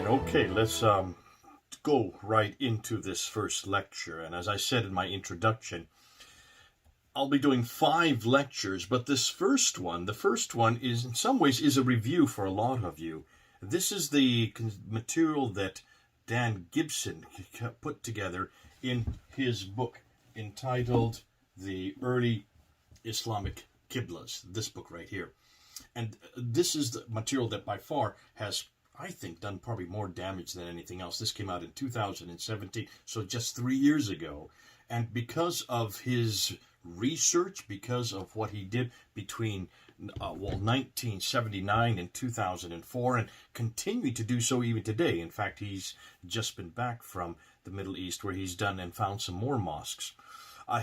right, okay, let's go right into this first lecture. And as I said in my introduction, I'll be doing 5 lectures, but this the first one is in some ways is a review for a lot of you. This is the material that Dan Gibson put together in his book entitled The Early Islamic Qiblas, this book right here. And this is the material that by far has, I think, done probably more damage than anything else. This came out in 2017, so just 3 years ago. And because of his research, because of what he did between 1979 and 2004, and continuing to do so even today. In fact, he's just been back from the Middle East where he's done and found some more mosques.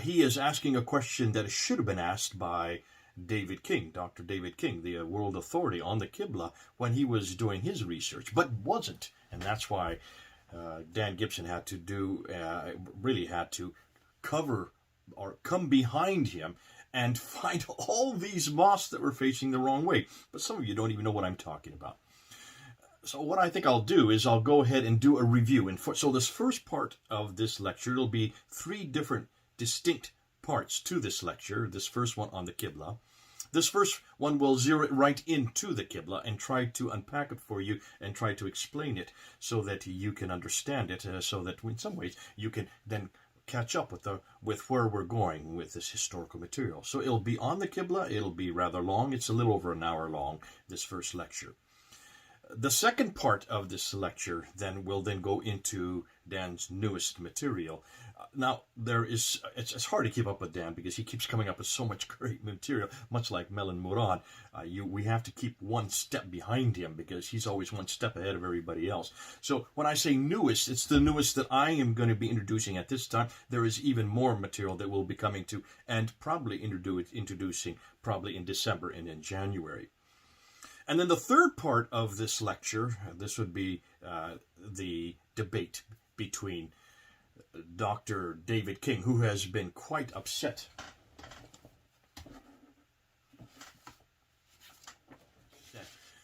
He is asking a question that should have been asked by David King, Dr. David King, the world authority on the Qibla, when he was doing his research, but wasn't. And that's why Dan Gibson had to really had to cover or come behind him and find all these mosques that were facing the wrong way. But some of you don't even know what I'm talking about. So what I think I'll do is I'll go ahead and do a review. And so this first part of this lecture, it'll be 3 different distinct parts to this lecture. This first one on the Qibla. This first one will zero it right into the Qibla and try to unpack it for you and try to explain it so that you can understand it, so that in some ways you can then catch up with where we're going with this historical material. So it'll be on the Qibla. It'll be rather long. It's a little over an hour long, this first lecture. The second part of this lecture then will then go into Dan's newest material. Now, it's hard to keep up with Dan because he keeps coming up with so much great material, much like Melon Murad. We have to keep one step behind him because he's always one step ahead of everybody else. So when I say newest, it's the newest that I am going to be introducing at this time. There is even more material that we'll be coming to and probably introducing probably in December and in January. And then the third part of this lecture, this would be the debate between Dr. David King, who has been quite upset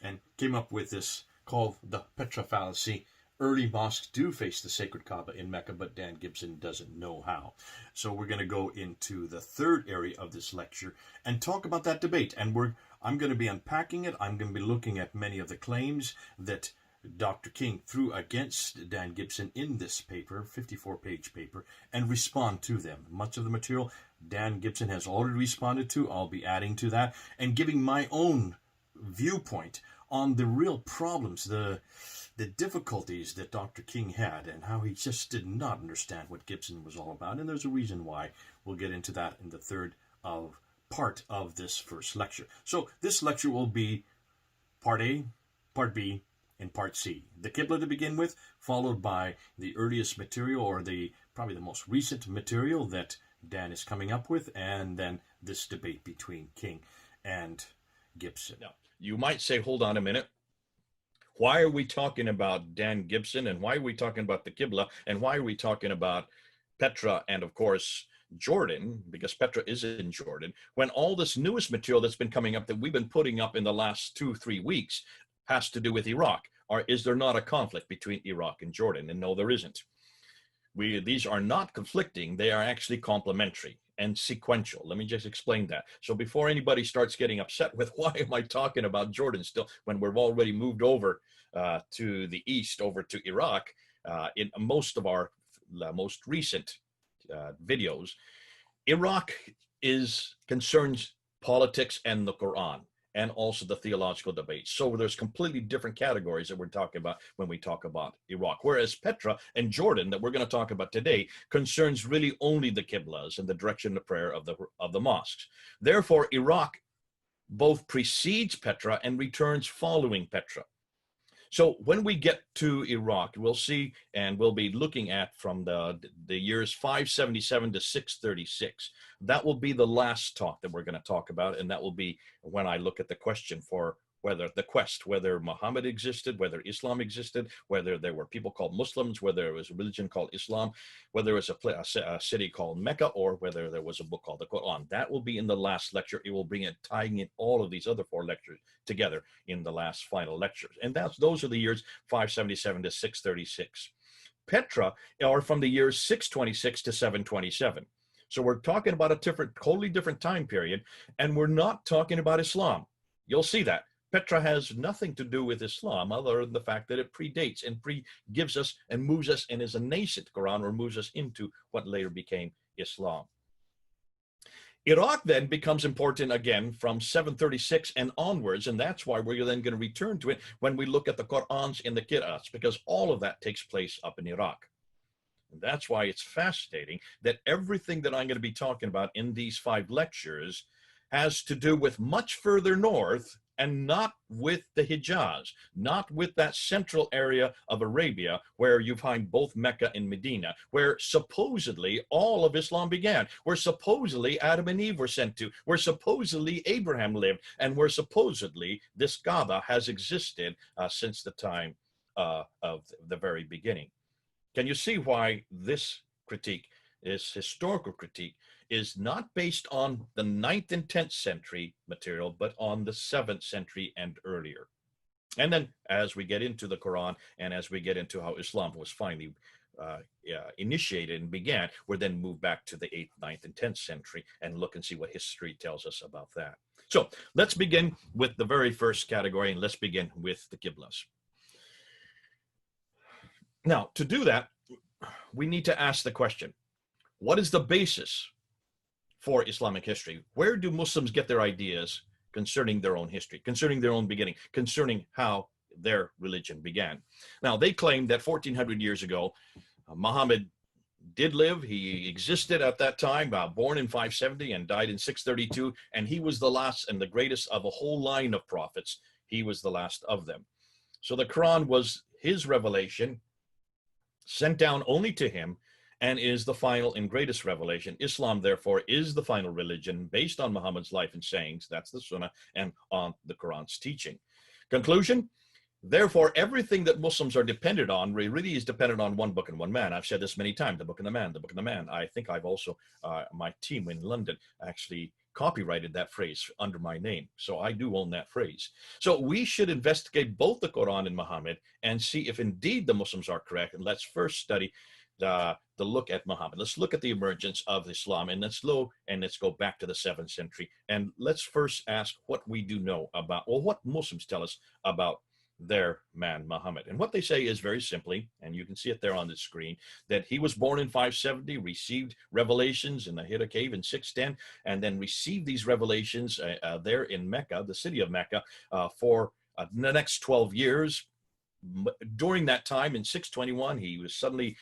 and came up with this called the Petra fallacy. Early mosques do face the sacred Kaaba in Mecca, but Dan Gibson doesn't know how. So we're going to go into the third area of this lecture and talk about that debate. And I'm going to be unpacking it. I'm going to be looking at many of the claims that Dr. King threw against Dan Gibson in this paper, 54-page paper, and respond to them. Much of the material Dan Gibson has already responded to. I'll be adding to that and giving my own viewpoint on the real problems, the difficulties that Dr. King had and how he just did not understand what Gibson was all about. And there's a reason why. We'll get into that in the third part of this first lecture. So this lecture will be part A, part B, and part C. The Qibla to begin with, followed by the earliest material or probably the most recent material that Dan is coming up with, and then this debate between King and Gibson. Now, you might say, hold on a minute. Why are we talking about Dan Gibson, and why are we talking about the Qibla, and why are we talking about Petra and, of course, Jordan, because Petra is in Jordan, when all this newest material that's been coming up that we've been putting up in the last 2-3 weeks has to do with Iraq? Or is there not a conflict between Iraq and Jordan? And no, there isn't. These are not conflicting. They are actually complementary and sequential. Let me just explain that. So before anybody starts getting upset with why am I talking about Jordan still when we've already moved over to the east, over to Iraq, in most of our most recent videos, Iraq concerns politics and the Quran, and also the theological debate. So there's completely different categories that we're talking about when we talk about Iraq. Whereas Petra and Jordan, that we're going to talk about today, concerns really only the Qiblas and the direction of prayer of the mosques. Therefore, Iraq both precedes Petra and returns following Petra. So when we get to Iraq, we'll see, and we'll be looking at from the years 577 to 636. That will be the last talk that we're going to talk about, and that will be when I look at the question for whether the quest, whether Muhammad existed, whether Islam existed, whether there were people called Muslims, whether there was a religion called Islam, whether it was a city called Mecca, or whether there was a book called the Quran. That will be in the last lecture. It will bring it, tying in all of these other 4 lectures together in the last final lectures. And those are the years 577 to 636. Petra are from the years 626 to 727. So we're talking about a totally different time period, and we're not talking about Islam. You'll see that. Petra has nothing to do with Islam other than the fact that it predates and gives us and moves us and is a nascent Quran, or moves us into what later became Islam. Iraq then becomes important again from 736 and onwards, and that's why we're then going to return to it when we look at the Qur'ans and the Qira'ats, because all of that takes place up in Iraq. And that's why it's fascinating that everything that I'm going to be talking about in these 5 lectures has to do with much further north, and not with the Hijaz, not with that central area of Arabia where you find both Mecca and Medina, where supposedly all of Islam began, where supposedly Adam and Eve were sent to, where supposedly Abraham lived, and where supposedly this Kaaba has existed since the time of the very beginning. Can you see why this critique, this historical critique, is not based on the 9th and 10th century material, but on the 7th century and earlier? And then as we get into the Quran, and as we get into how Islam was finally initiated and began, we're then moved back to the 8th, 9th, and 10th century and look and see what history tells us about that. So let's begin with the very first category, and let's begin with the Qiblas. Now, to do that, we need to ask the question, what is the basis for Islamic history? Where do Muslims get their ideas concerning their own history, concerning their own beginning, concerning how their religion began? Now, they claim that 1400 years ago, Muhammad did live. He existed at that time, born in 570 and died in 632, and he was the last and the greatest of a whole line of prophets. He was the last of them. So the Quran was his revelation, sent down only to him, and is the final and greatest revelation. Islam, therefore, is the final religion based on Muhammad's life and sayings. That's the Sunnah, and on the Quran's teaching. Conclusion: therefore, everything that Muslims are dependent on really is dependent on one book and one man. I've said this many times, the book and the man, the book and the man. I think I've also, my team in London actually copyrighted that phrase under my name. So I do own that phrase. So we should investigate both the Quran and Muhammad and see if indeed the Muslims are correct. And let's first study the look at Muhammad. Let's look at the emergence of Islam, and let's go back to the 7th century. And let's first ask what we do know about, or what Muslims tell us about their man Muhammad. And what they say is very simply, and you can see it there on the screen, that he was born in 570, received revelations in the Hira cave in 610, and then received these revelations there in Mecca, the city of Mecca, for the next 12 years. During that time in 621, he was suddenly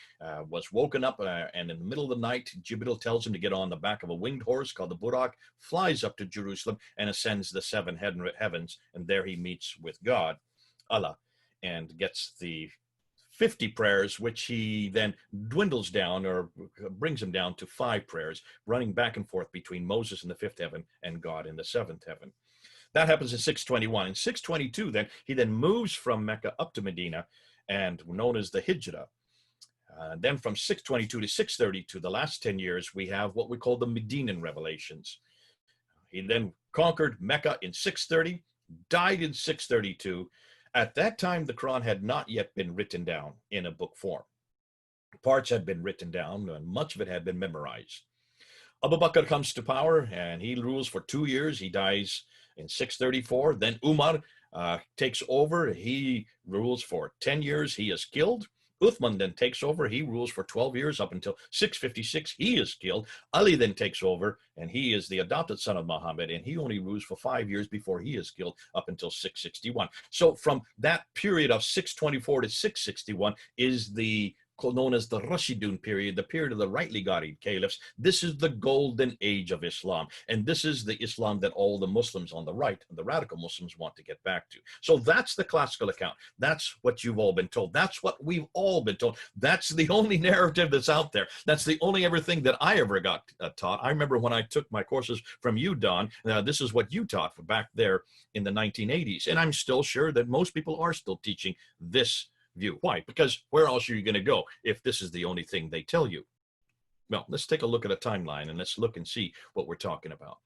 was woken up, and in the middle of the night, Jibril tells him to get on the back of a winged horse called the Burak, flies up to Jerusalem and ascends the 7 heavens, and there he meets with God, Allah, and gets the 50 prayers, which he then dwindles down, or brings him down to 5 prayers, running back and forth between Moses in the 5th heaven and God in the 7th heaven. That happens in 621. In 622, then, he then moves from Mecca up to Medina, and known as the Hijra. Then from 622 to 632, the last 10 years, we have what we call the Medinan revelations. He then conquered Mecca in 630, died in 632. At that time, the Quran had not yet been written down in a book form. Parts had been written down, and much of it had been memorized. Abu Bakr comes to power, and he rules for 2 years. He dies in 634. Then Umar takes over. He rules for 10 years. He is killed. Uthman then takes over. He rules for 12 years up until 656. He is killed. Ali then takes over, and he is the adopted son of Muhammad, and he only rules for 5 years before he is killed up until 661. So from that period of 624 to 661 is the known as the Rashidun period, the period of the rightly guided caliphs. This is the golden age of Islam. And this is the Islam that all the Muslims on the right, the radical Muslims, want to get back to. So that's the classical account. That's what you've all been told. That's what we've all been told. That's the only narrative that's out there. That's the only everything that I ever got taught. I remember when I took my courses from you, Don, this is what you taught back there in the 1980s. And I'm still sure that most people are still teaching this view. Why? Because where else are you going to go if this is the only thing they tell you? Well, let's take a look at a timeline and let's look and see what we're talking about.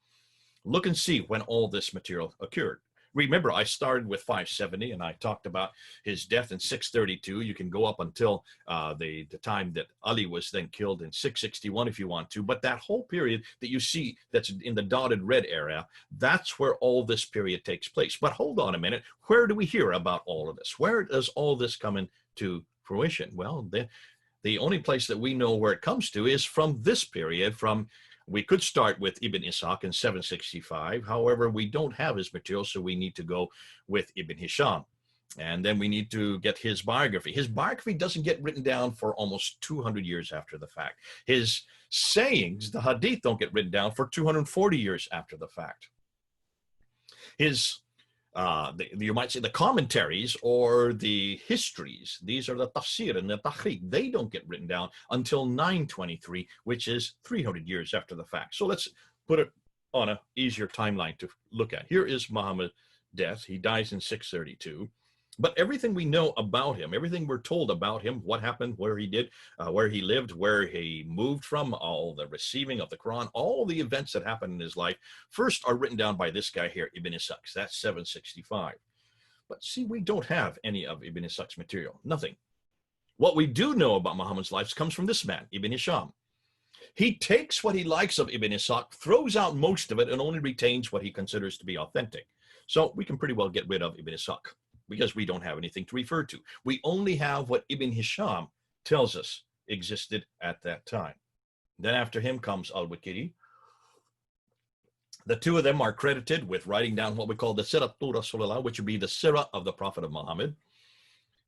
Look and see when all this material occurred. Remember, I started with 570 and I talked about his death in 632. You can go up until the time that Ali was then killed in 661 if you want to. But that whole period that you see that's in the dotted red area, that's where all this period takes place. But hold on a minute. Where do we hear about all of this? Where does all this come into fruition? Well, the only place that we know where it comes to is from this period, we could start with Ibn Ishaq in 765. However, we don't have his material, so we need to go with Ibn Hisham. And then we need to get his biography. His biography doesn't get written down for almost 200 years after the fact. His sayings, the hadith, don't get written down for 240 years after the fact. His you might say the commentaries or the histories, these are the tafsir and the tahqiq, they don't get written down until 923, which is 300 years after the fact. So let's put it on an easier timeline to look at. Here is Muhammad's death. He dies in 632. But everything we know about him, everything we're told about him, what happened, where he did, where he lived, where he moved from, all the receiving of the Quran, all the events that happened in his life, first are written down by this guy here, Ibn Ishaq. That's 765. But see, we don't have any of Ibn Ishaq's material, nothing. What we do know about Muhammad's life comes from this man, Ibn Hisham. He takes what he likes of Ibn Ishaq, throws out most of it, and only retains what he considers to be authentic. So we can pretty well get rid of Ibn Ishaq, because we don't have anything to refer to. We only have what Ibn Hisham tells us existed at that time. Then after him comes Al-Waqidi. The two of them are credited with writing down what we call the Siratul Rasulullah, which would be the Sirah of the Prophet of Muhammad.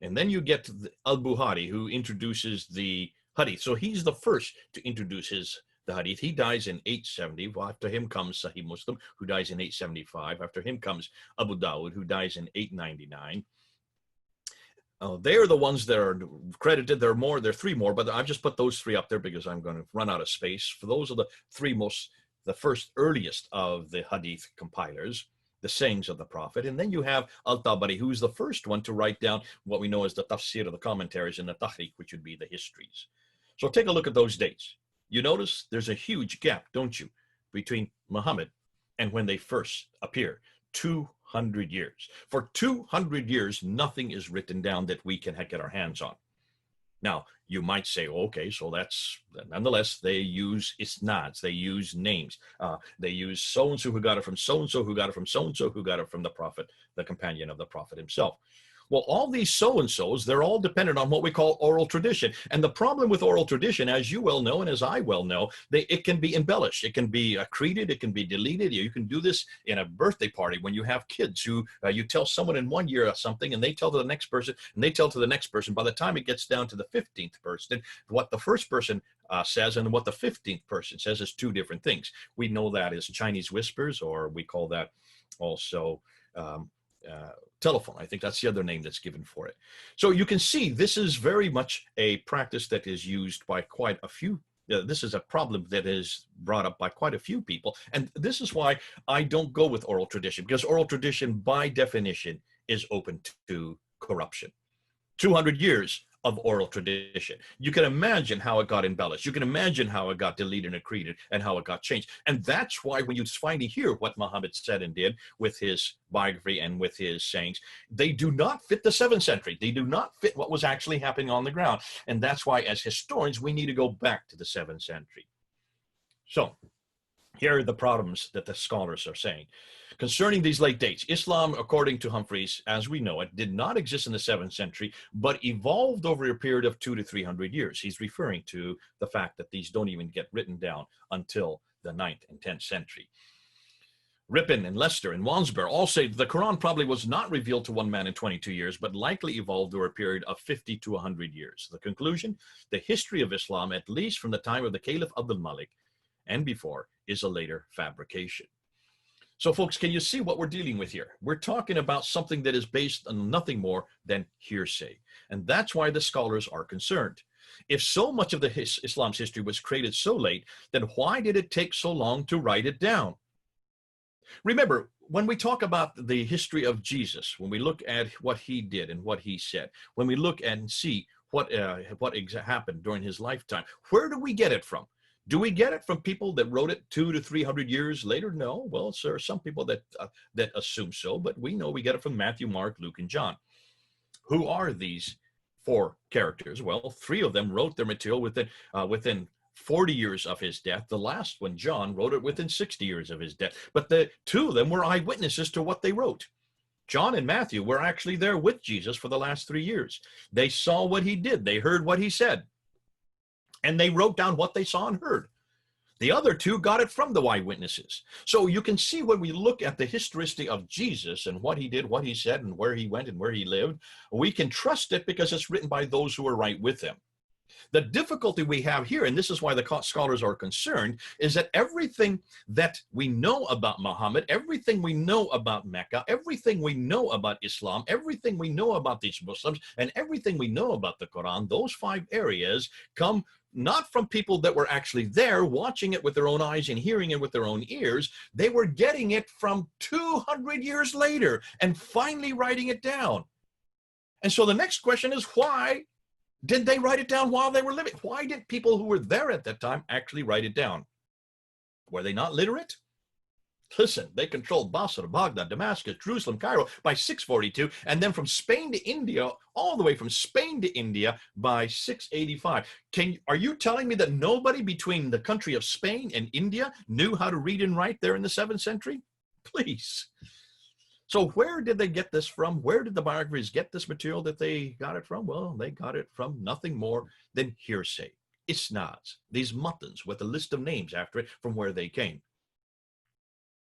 And then you get Al-Buhari, who introduces the Hadith. So he's the first to introduce the Hadith. He dies in 870. Well, after him comes Sahih Muslim, who dies in 875. After him comes Abu Dawud, who dies in 899. They are the ones that are credited. There are three more, but I've just put those three up there because I'm going to run out of space. For those are the first earliest of the Hadith compilers, the sayings of the Prophet. And then you have Al-Tabari, who's the first one to write down what we know as the tafsir, of the commentaries, and the tahqiq, which would be the histories. So take a look at those dates. You notice there's a huge gap, don't you, between Muhammad and when they first appear. 200 years. For 200 years, nothing is written down that we can get our hands on. Now, you might say, okay, so that's, nonetheless, they use isnads, they use names. They use so-and-so who got it from so-and-so, who got it from so-and-so, who got it from the Prophet, the companion of the Prophet himself. Well, all these so-and-sos, they're all dependent on what we call oral tradition. And the problem with oral tradition, as you well know, and as I well know, it can be embellished. It can be accreted. It can be deleted. You can do this in a birthday party when you have kids who you tell someone in one year something, and they tell to the next person, and they tell to the next person. By the time it gets down to the 15th person, what the first person says and what the 15th person says is two different things. We know that as Chinese whispers, or we call that also telephone. I think that's the other name that's given for it. So you can see this is very much a practice that is used by quite a few. This is a problem that is brought up by quite a few people. And this is why I don't go with oral tradition, because oral tradition by definition is open to corruption. 200 years of oral tradition. You can imagine how it got embellished. You can imagine how it got deleted and accreted and how it got changed. And that's why when you finally hear what Muhammad said and did with his biography and with his sayings, they do not fit the 7th century. They do not fit what was actually happening on the ground. And that's why as historians, we need to go back to the 7th century. So here are the problems that the scholars are saying. Concerning these late dates, Islam, according to Humphreys, as we know it, did not exist in the 7th century, but evolved over a period of 200 to 300 years. He's referring to the fact that these don't even get written down until the 9th and 10th century. Ripon and Leicester and Wandsboro all say the Quran probably was not revealed to one man in 22 years, but likely evolved over a period of 50 to 100 years. The conclusion, the history of Islam, at least from the time of the Caliph Abdul Malik and before, is a later fabrication. So folks, can you see what we're dealing with here? We're talking about something that is based on nothing more than hearsay. And that's why the scholars are concerned. If so much of Islam's history was created so late, then why did it take so long to write it down? Remember, when we talk about the history of Jesus, when we look at what he did and what he said, when we look and see what happened during his lifetime, where do we get it from? Do we get it from people that wrote it 200 to 300 years later? No. Well, there are some people that assume so, but we know we get it from Matthew, Mark, Luke, and John. Who are these four characters? Well, three of them wrote their material within 40 years of his death. The last one, John, wrote it within 60 years of his death. But the two of them were eyewitnesses to what they wrote. John and Matthew were actually there with Jesus for the last 3 years. They saw what he did. They heard what he said. And they wrote down what they saw and heard. The other two got it from the eyewitnesses. So you can see when we look at the historicity of Jesus and what he did, what he said, and where he went and where he lived, we can trust it because it's written by those who were right with him. The difficulty we have here, and this is why the scholars are concerned, is that everything that we know about Muhammad, everything we know about Mecca, everything we know about Islam, everything we know about these Muslims, and everything we know about the Quran, those 5 areas come not from people that were actually there watching it with their own eyes and hearing it with their own ears. They were getting it from 200 years later and finally writing it down. And so the next question is, why did they write it down while they were living? Why did people who were there at that time actually write it down? Were they not literate? Listen, they controlled Basra, Baghdad, Damascus, Jerusalem, Cairo by 642, and then from Spain to India, all the way from Spain to India by 685. Are you telling me that nobody between the country of Spain and India knew how to read and write there in the 7th century? Please. So where did they get this from? Where did the biographers get this material that they got it from? Well, they got it from nothing more than hearsay, isnads, these muttons with a list of names after it from where they came.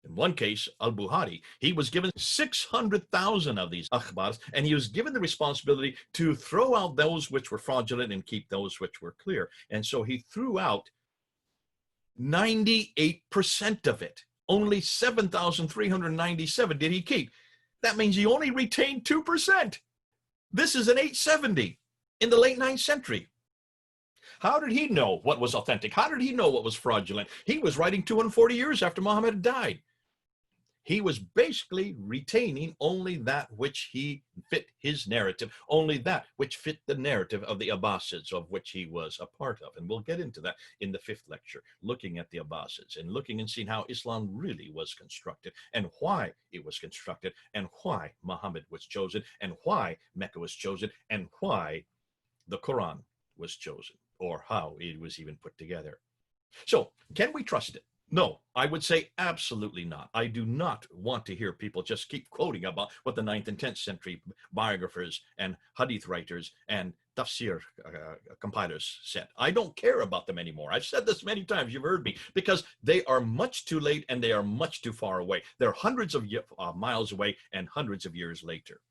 In one case, al-Buhari, he was given 600,000 of these akhbars, and he was given the responsibility to throw out those which were fraudulent and keep those which were clear. And so he threw out 98% of it. Only 7,397 did he keep. That means he only retained 2%. This is an 870 in the late 9th century. How did he know what was authentic? How did he know what was fraudulent? He was writing 240 years after Muhammad had died. He was basically retaining only that which he fit his narrative, only that which fit the narrative of the Abbasids, of which he was a part of. And we'll get into that in the 5th lecture, looking at the Abbasids and looking and seeing how Islam really was constructed and why it was constructed and why Muhammad was chosen and why Mecca was chosen and why the Quran was chosen, or how it was even put together. So, can we trust it? No, I would say absolutely not. I do not want to hear people just keep quoting about what the 9th and 10th century biographers and hadith writers and tafsir compilers said. I don't care about them anymore. I've said this many times, you've heard me, because they are much too late and they are much too far away. They're hundreds of miles away and hundreds of years later.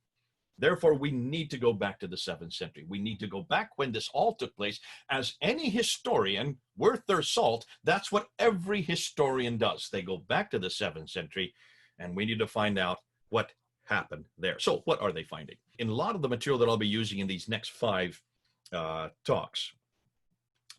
Therefore, we need to go back to the 7th century. We need to go back when this all took place. As any historian worth their salt, that's what every historian does. They go back to the 7th century, and we need to find out what happened there. So what are they finding? In a lot of the material that I'll be using in these next 5 talks,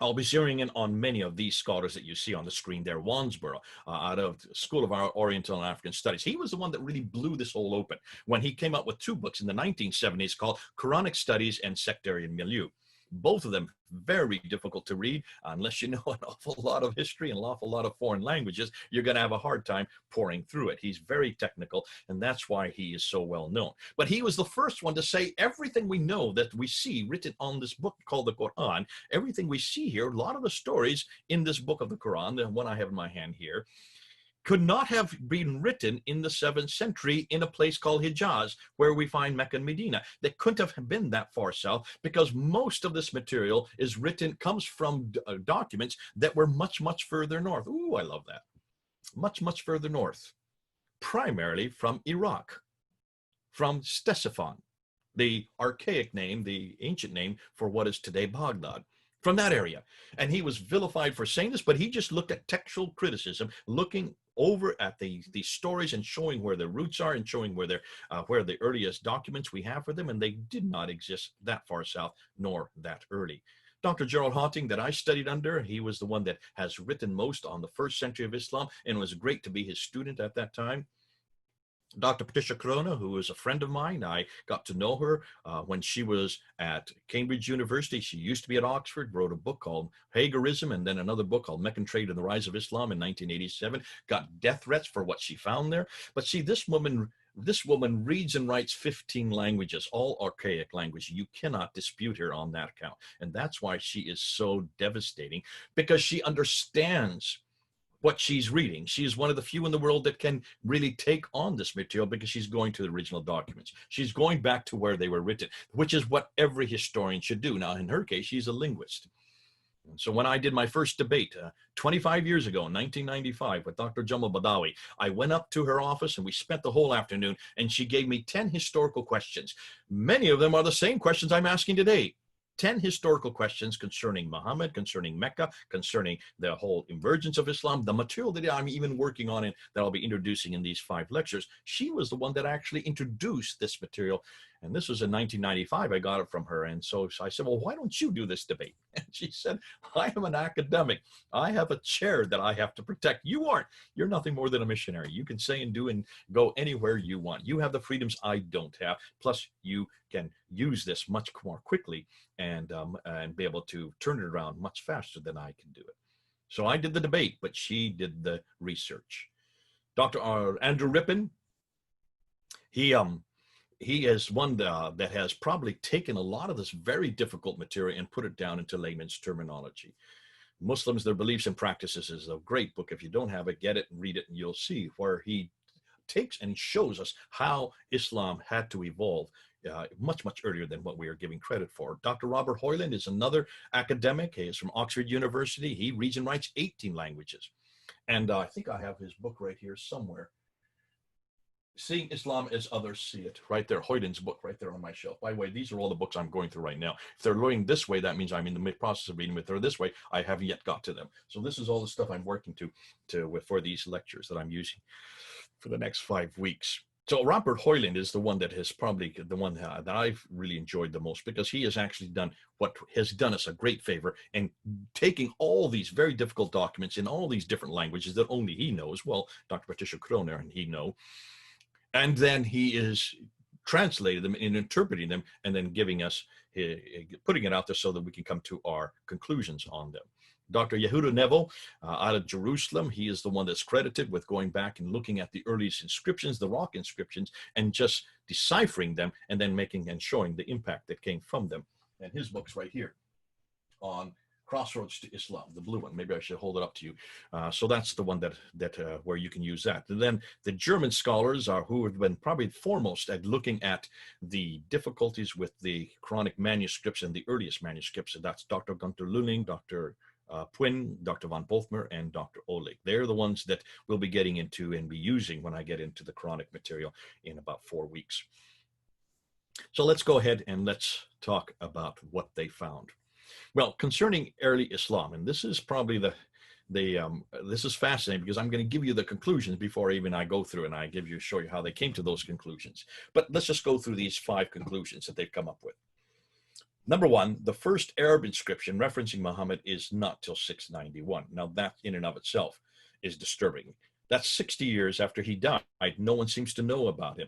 I'll be zeroing in on many of these scholars that you see on the screen there. Wandsboro, out of the School of Oriental and African Studies. He was the one that really blew this all open when he came up with 2 books in the 1970s called Quranic Studies and Sectarian Milieu. Both of them very difficult to read. Unless you know an awful lot of history and an awful lot of foreign languages, you're going to have a hard time pouring through it. He's very technical, and that's why he is so well known. But he was the first one to say everything we know that we see written on this book called the Quran, everything we see here, a lot of the stories in this book of the Quran, the one I have in my hand here, could not have been written in the 7th century in a place called Hijaz, where we find Mecca and Medina. They couldn't have been that far south, because most of this material is written, comes from documents that were much, much further north. Ooh, I love that. Much, much further north. primarily from Iraq, from Ctesiphon, the archaic name, the ancient name for what is today Baghdad, from that area. And he was vilified for saying this, but he just looked at textual criticism, looking over at the stories and showing where the roots are and showing where the earliest documents we have for them, and they did not exist that far south nor that early. Dr. Gerald Hawting, that I studied under, he was the one that has written most on the first century of Islam, and it was great to be his student at that time. Dr. Patricia Corona, who is a friend of mine, I got to know her when she was at Cambridge University. She used to be at Oxford, wrote a book called Hagerism, and then another book called Meccan Trade and the Rise of Islam in 1987, got death threats for what she found there. But see, this woman reads and writes 15 languages, all archaic language. You cannot dispute her on that account. And that's why she is so devastating, because she understands what she's reading. She is one of the few in the world that can really take on this material, because she's going to the original documents. She's going back to where they were written, which is what every historian should do. Now, in her case, she's a linguist. And so when I did my first debate 25 years ago in 1995 with Dr. Jamal Badawi, I went up to her office and we spent the whole afternoon, and she gave me 10 historical questions. Many of them are the same questions I'm asking today. 10 historical questions concerning Muhammad, concerning Mecca, concerning the whole emergence of Islam, the material that I'm even working on and that I'll be introducing in these 5 lectures. She was the one that actually introduced this material. And this was in 1995. I got it from her. And so I said, well, why don't you do this debate? And she said, I am an academic. I have a chair that I have to protect. You aren't. You're nothing more than a missionary. You can say and do and go anywhere you want. You have the freedoms I don't have. Plus, you can use this much more quickly and be able to turn it around much faster than I can do it. So I did the debate, but she did the research. Dr. Andrew Rippin, he is one that has probably taken a lot of this very difficult material and put it down into layman's terminology. Muslims, Their Beliefs and Practices is a great book. If you don't have it, get it and read it, and you'll see where he takes and shows us how Islam had to evolve much, much earlier than what we are giving credit for. Dr. Robert Hoyland is another academic. He is from Oxford University. He reads and writes 18 languages. And I think I have his book right here somewhere. Seeing Islam as Others See It, right there, Hoyland's book right there on my shelf. By the way, these are all the books I'm going through right now. If they're going this way, that means I'm in the process of reading them. If they're this way, I haven't yet got to them. So this is all the stuff I'm working for these lectures that I'm using for the next 5 weeks. So Robert Hoyland is the one that has probably the one that I've really enjoyed the most, because he has actually done what has done us a great favor in taking all these very difficult documents in all these different languages that only he knows. Well, Dr. Patricia Kroner and he know. And then he is translated them and interpreting them and then giving us, putting it out there so that we can come to our conclusions on them. Dr. Yehuda Neville out of Jerusalem, he is the one that's credited with going back and looking at the earliest inscriptions, the rock inscriptions, and just deciphering them and then making and showing the impact that came from them. And his book's right here on Crossroads to Islam, the blue one. Maybe I should hold it up to you. So that's the one that where you can use that. And then the German scholars are who have been probably foremost at looking at the difficulties with the Quranic manuscripts and the earliest manuscripts. And that's Dr. Gunter Lüning, Dr. Pwin, Dr. von Bothmer, and Dr. Oleg. They're the ones that we'll be getting into and be using when I get into the Quranic material in about 4 weeks. So let's go ahead and let's talk about what they found. Well, concerning early Islam, and this is probably this is fascinating, because I'm going to give you the conclusions before even I go through and I show you how they came to those conclusions. But let's just go through these 5 conclusions that they've come up with. Number 1, the first Arab inscription referencing Muhammad is not till 691. Now that in and of itself is disturbing. That's 60 years after he died. No one seems to know about him.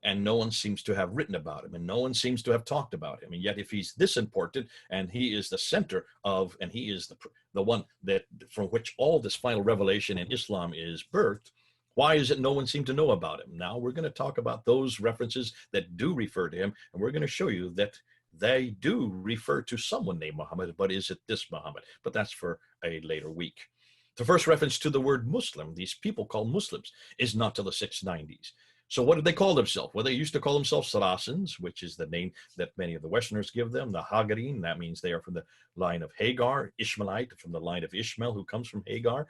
And no one seems to have written about him, and no one seems to have talked about him. And yet, if he's this important, and he is the center of, and he is the one that from which all this final revelation in Islam is birthed, why is it no one seemed to know about him? Now we're going to talk about those references that do refer to him, and we're going to show you that they do refer to someone named Muhammad, but is it this Muhammad? But that's for a later week. The first reference to the word Muslim, these people called Muslims, is not till the 690s. So what did they call themselves? Well, they used to call themselves Saracens, which is the name that many of the Westerners give them. The Hagarin, that means they are from the line of Hagar. Ishmaelite, from the line of Ishmael, who comes from Hagar.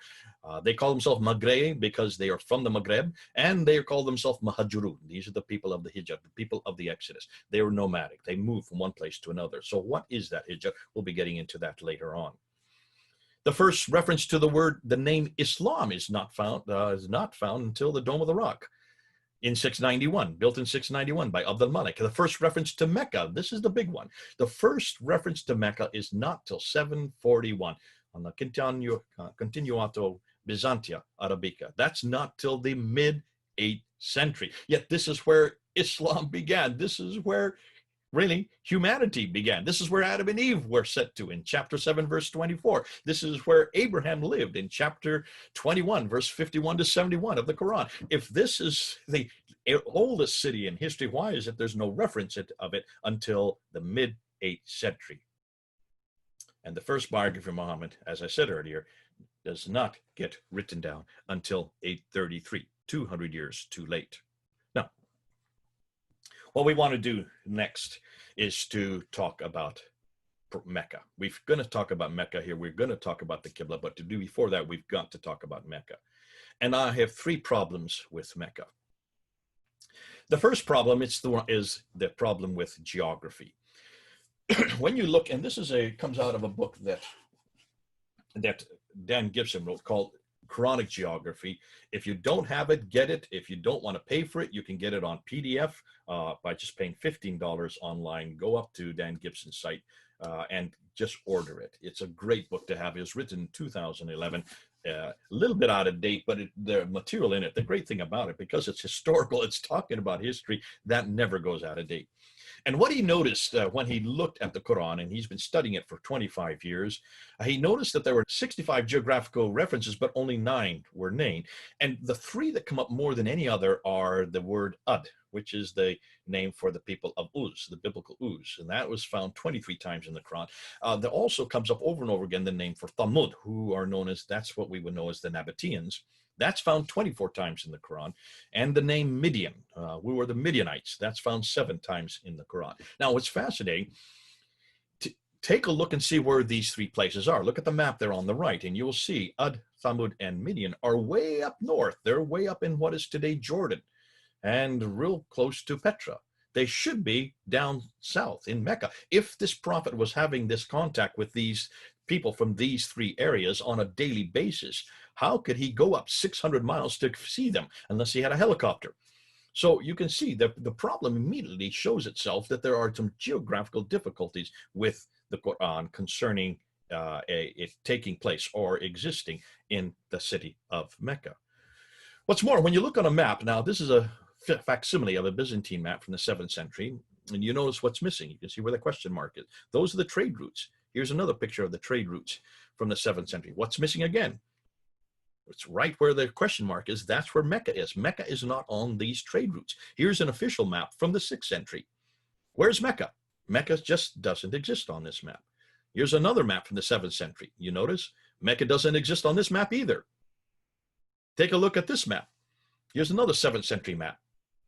They call themselves Maghreb because they are from the Maghreb, and they call themselves Mahajurun. These are the people of the Hijab, the people of the Exodus. They were nomadic. They moved from one place to another. So what is that Hijab? We'll be getting into that later on. The first reference to the name Islam is not found until the Dome of the Rock in 691, built in 691 by Abd al-Malik. The first reference to Mecca, this is the big one. The first reference to Mecca is not till 741 on the Continuato Byzantia Arabica. That's not till the mid-8th century. Yet this is where Islam began. This is where really humanity began. This is where Adam and Eve were set to in chapter 7, verse 24. This is where Abraham lived in chapter 21, verse 51 to 71 of the Quran. If this is the oldest city in history, why is it there's no reference of it until the mid-8th century? And the first biography of Muhammad, as I said earlier, does not get written down until 833, 200 years too late. Now, what we want to do next is to talk about Mecca. We're going to talk about Mecca here. We're going to talk about the Qibla, but to do before that, we've got to talk about Mecca. And I have three problems with Mecca. The first problem is the problem with geography. When you look, and this comes out of a book that Dan Gibson wrote called Quranic Geography. If you don't have it, get it. If you don't want to pay for it, you can get it on PDF by just paying $15 online. Go up to Dan Gibson's site and just order it. It's a great book to have. It was written in 2011. A little bit out of date, but the material in it, the great thing about it, because it's historical, it's talking about history, that never goes out of date. And what he noticed when he looked at the Quran, and he's been studying it for 25 years, he noticed that there were 65 geographical references, but only 9 were named. And the 3 that come up more than any other are the word Ad, which is the name for the people of Uz, the biblical Uz. And that was found 23 times in the Quran. There also comes up over and over again the name for Thamud, who are known as, that's what we would know as the Nabateans. That's found 24 times in the Quran. And the name Midian, who are the Midianites, that's found 7 times in the Quran. Now, what's fascinating, take a look and see where these 3 places are. Look at the map there on the right, and you'll see Ad, Thamud, and Midian are way up north. They're way up in what is today Jordan, and real close to Petra. They should be down south in Mecca. If this prophet was having this contact with these people from these 3 areas on a daily basis, how could he go up 600 miles to see them unless he had a helicopter? So you can see that the problem immediately shows itself that there are some geographical difficulties with the Quran concerning it taking place or existing in the city of Mecca. What's more, when you look on a map, now this is a facsimile of a Byzantine map from the 7th century, and you notice what's missing. You can see where the question mark is. Those are the trade routes. Here's another picture of the trade routes from the 7th century. What's missing again? It's right where the question mark is. That's where Mecca is. Mecca is not on these trade routes. Here's an official map from the 6th century. Where's Mecca? Mecca just doesn't exist on this map. Here's another map from the 7th century. You notice Mecca doesn't exist on this map either. Take a look at this map. Here's another 7th century map.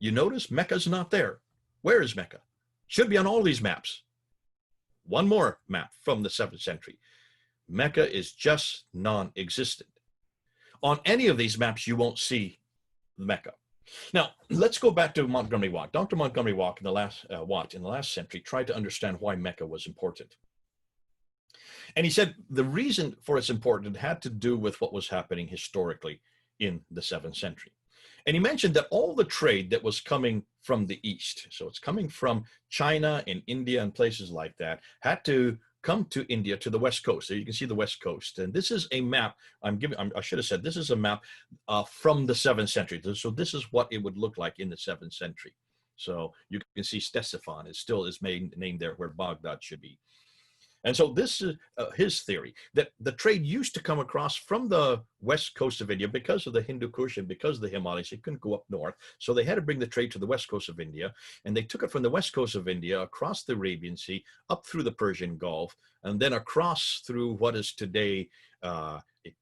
You notice Mecca's not there. Where is Mecca? Should be on all these maps. One more map from the 7th century. Mecca is just non-existent. On any of these maps, you won't see Mecca. Now, let's go back to Montgomery Watt. Dr. Montgomery Watt in the last century tried to understand why Mecca was important. And he said the reason for its importance had to do with what was happening historically in the 7th century. And he mentioned that all the trade that was coming from the East, so it's coming from China and India and places like that, had to come to India, to the West Coast. So you can see the West Coast. And this is a map I should have said, this is a map from the 7th century. So this is what it would look like in the 7th century. So you can see Ctesiphon is named there where Baghdad should be. And so this is his theory, that the trade used to come across from the west coast of India because of the Hindu Kush and because of the Himalayas. It couldn't go up north. So they had to bring the trade to the west coast of India. And they took it from the west coast of India across the Arabian Sea, up through the Persian Gulf, and then across through what is today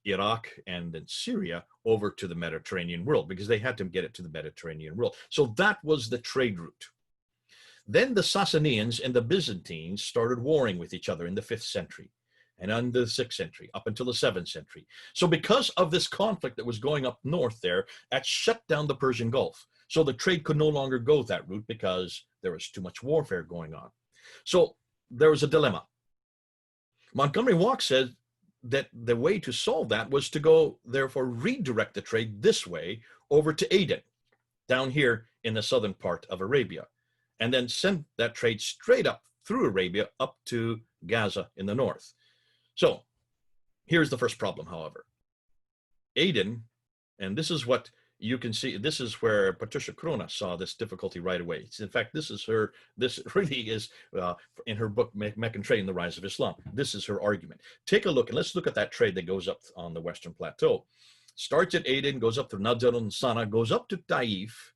Iraq and then Syria over to the Mediterranean world, because they had to get it to the Mediterranean world. So that was the trade route. Then the Sassanians and the Byzantines started warring with each other in the 5th century and in the 6th century, up until the 7th century. So because of this conflict that was going up north there, that shut down the Persian Gulf. So the trade could no longer go that route because there was too much warfare going on. So there was a dilemma. Montgomery Watt said that the way to solve that was to go, therefore, redirect the trade this way over to Aden, down here in the southern part of Arabia, and then send that trade straight up through Arabia up to Gaza in the north. So here's the first problem, however. Aden, and this is what you can see, this is where Patricia Crona saw this difficulty right away. In fact, this really is in her book, Meccan Trade and the Rise of Islam. This is her argument. Take a look, and let's look at that trade that goes up on the Western Plateau. Starts at Aden, goes up to Najjar and Sana, goes up to Taif,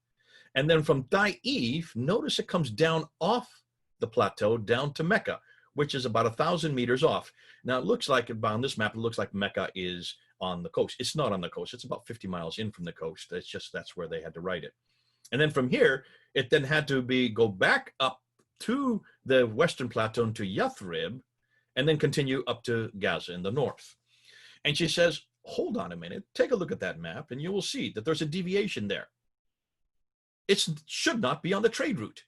and then from Taif, notice it comes down off the plateau down to Mecca, which is about 1,000 meters off. Now, it looks like, on this map, it looks like Mecca is on the coast. It's not on the coast. It's about 50 miles in from the coast. It's just, that's where they had to write it. And then from here, it then had to go back up to the Western Plateau to Yathrib, and then continue up to Gaza in the north. And she says, hold on a minute, take a look at that map, and you will see that there's a deviation there. It should not be on the trade route.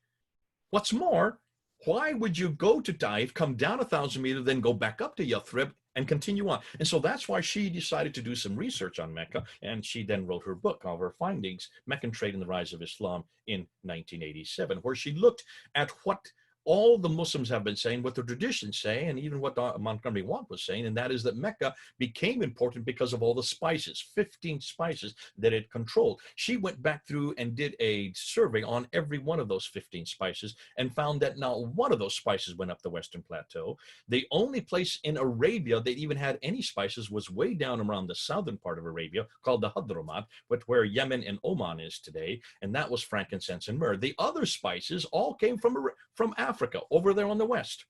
What's more, why would you go to Taif, come down 1,000 meters, then go back up to Yathrib and continue on? And so that's why she decided to do some research on Mecca, and she then wrote her book of her findings, Meccan Trade and the Rise of Islam, in 1987, where she looked at what all the Muslims have been saying, what the traditions say, and even what Montgomery Watt was saying, and that is that Mecca became important because of all the spices, 15 spices that it controlled. She went back through and did a survey on every one of those 15 spices and found that not one of those spices went up the Western Plateau. The only place in Arabia that even had any spices was way down around the southern part of Arabia, called the Hadramat, where Yemen and Oman is today, and that was frankincense and myrrh. The other spices all came from Africa, over there on the west.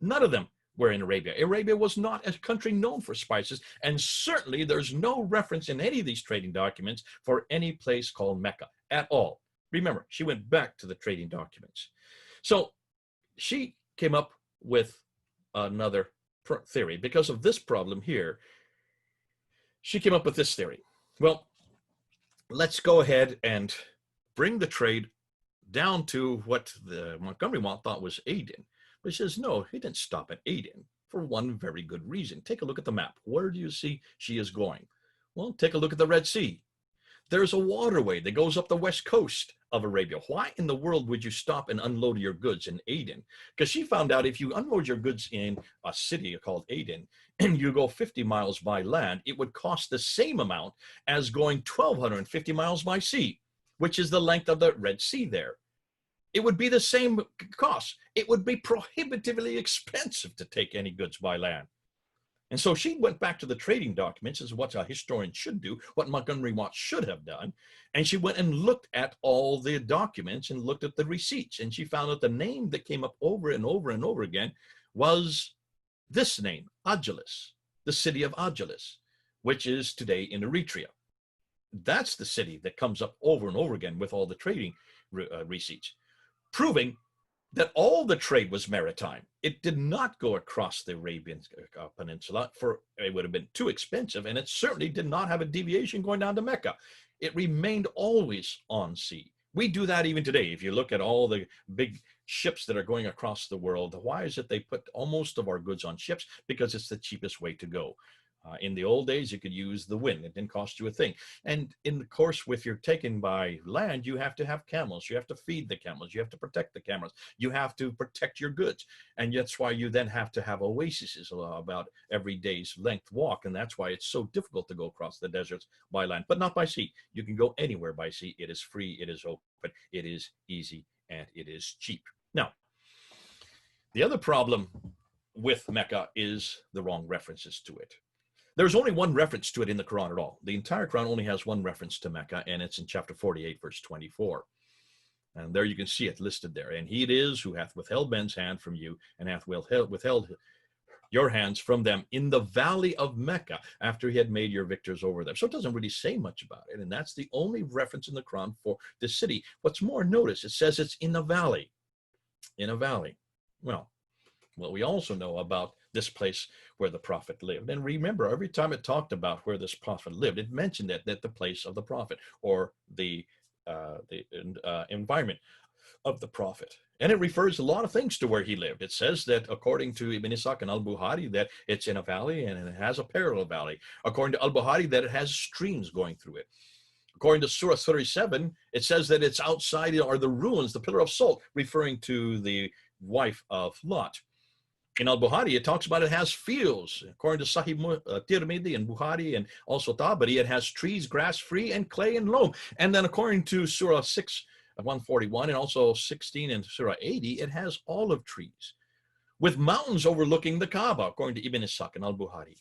None of them were in Arabia. Arabia was not a country known for spices, and certainly there's no reference in any of these trading documents for any place called Mecca at all. Remember, she went back to the trading documents. So she came up with another theory. Because of this problem here, she came up with this theory. Well, let's go ahead and bring the trade down to what the Montgomery Watt thought was Aden. But he says, no, he didn't stop at Aden for one very good reason. Take a look at the map. Where do you see she is going? Well, take a look at the Red Sea. There's a waterway that goes up the west coast of Arabia. Why in the world would you stop and unload your goods in Aden? Because she found out if you unload your goods in a city called Aden and you go 50 miles by land, it would cost the same amount as going 1,250 miles by sea, which is the length of the Red Sea there. It would be the same cost. It would be prohibitively expensive to take any goods by land. And so she went back to the trading documents, as what a historian should do, what Montgomery Watt should have done. And she went and looked at all the documents and looked at the receipts. And she found that the name that came up over and over and over again was this name, Agilis, the city of Agilis, which is today in Eritrea. That's the city that comes up over and over again with all the trading receipts, proving that all the trade was maritime. It did not go across the Arabian Peninsula, for it would have been too expensive, and it certainly did not have a deviation going down to Mecca. It remained always on sea. We do that even today. If you look at all the big ships that are going across the world, why is it they put almost of our goods on ships? Because it's the cheapest way to go. In the old days, you could use the wind. It didn't cost you a thing. And in the course, if you're taken by land, you have to have camels. You have to feed the camels. You have to protect the camels. You have to protect your goods. And that's why you then have to have oases about every day's length walk. And that's why it's so difficult to go across the deserts by land, but not by sea. You can go anywhere by sea. It is free. It is open. It is easy. And it is cheap. Now, the other problem with Mecca is the wrong references to it. There's only one reference to it in the Quran at all. The entire Quran only has one reference to Mecca, and it's in chapter 48, verse 24. And there you can see it listed there. And he it is who hath withheld men's hand from you, and hath withheld your hands from them in the valley of Mecca, after he had made your victors over them. So it doesn't really say much about it. And that's the only reference in the Quran for the city. What's more, notice it says it's in a valley. In a valley. Well, what we also know about this place where the prophet lived. And remember, every time it talked about where this prophet lived, it mentioned that the place of the prophet, or the environment of the prophet. And it refers a lot of things to where he lived. It says that, according to Ibn Ishaq and al-Bukhari, that it's in a valley and it has a parallel valley. According to al-Bukhari, that it has streams going through it. According to Surah 37, it says that it's outside, or the ruins, the pillar of salt, referring to the wife of Lot. In al-Bukhari, it talks about it has fields. According to Sahih Tirmidhi and Bukhari and also Tabari, it has trees, grass-free, and clay and loam. And then according to Surah 6, 141, and also 16 and Surah 80, it has olive trees with mountains overlooking the Kaaba, according to Ibn Ishaq and al-Bukhari.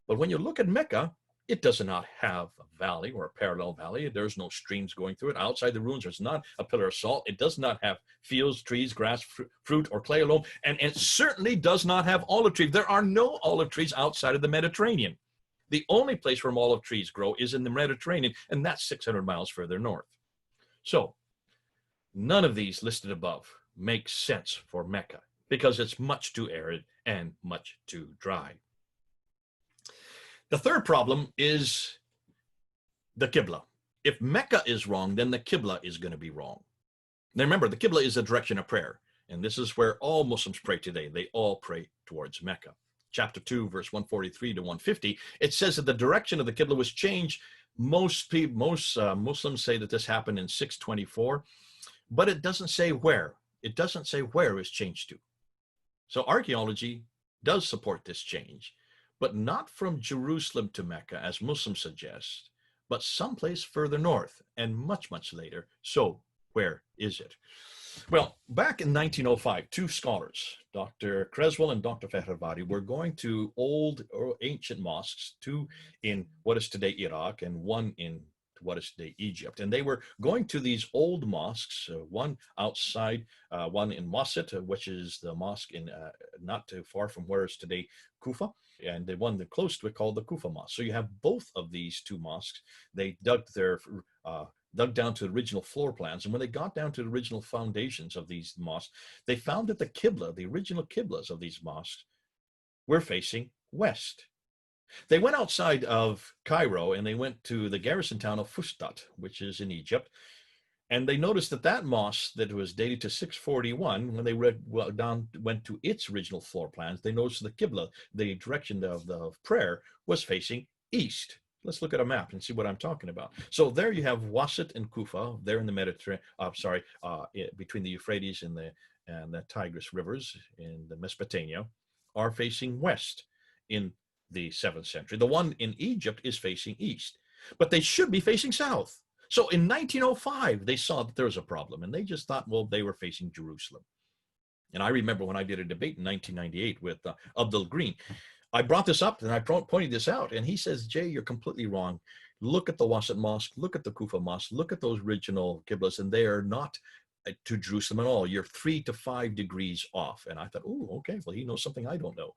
But when you look at Mecca, it does not have a valley or a parallel valley. There's no streams going through it. Outside the ruins, there's not a pillar of salt. It does not have fields, trees, grass, fruit, or clay alone. And it certainly does not have olive trees. There are no olive trees outside of the Mediterranean. The only place where olive trees grow is in the Mediterranean, and that's 600 miles further north. So none of these listed above make sense for Mecca, because it's much too arid and much too dry. The third problem is the Qibla. If Mecca is wrong, then the Qibla is going to be wrong. Now remember, the Qibla is the direction of prayer. And this is where all Muslims pray today. They all pray towards Mecca. Chapter 2, verse 143 to 150, it says that the direction of the Qibla was changed. Most Muslims say that this happened in 624, but it doesn't say where. It doesn't say where it's changed to. So archaeology does support this change, but not from Jerusalem to Mecca, as Muslims suggest, but someplace further north and much, much later. So where is it? Well, back in 1905, two scholars, Dr. Creswell and Dr. Fehravadi, were going to old or ancient mosques, two in what is today Iraq and one in what is today Egypt. And they were going to these old mosques, one outside, one in Mosul, which is the mosque in not too far from where is today Kufa, and the one that close to it called the Kufa Mosque. So you have both of these two mosques. They dug down to the original floor plans, and when they got down to the original foundations of these mosques, they found that the Qibla, the original Qiblas of these mosques, were facing west. They went outside of Cairo and they went to the garrison town of Fustat, which is in Egypt. And they noticed that that mosque that was dated to 641, when they went to its original floor plans, they noticed the Qibla, the direction of the prayer, was facing east. Let's look at a map and see what I'm talking about. So there you have Wasit and Kufa, there in the Mediterranean, between the Euphrates and the Tigris rivers in the Mesopotamia, are facing west in the 7th century. The one in Egypt is facing east, but they should be facing south. So in 1905, they saw that there was a problem, and they just thought, well, they were facing Jerusalem. And I remember when I did a debate in 1998 with Abdul Green, I brought this up and I pointed this out, and he says, Jay, you're completely wrong. Look at the Wasit Mosque, look at the Kufa Mosque, look at those original Qiblas, and they are not to Jerusalem at all. You're 3 to 5 degrees off. And I thought, oh, okay, well, he knows something I don't know.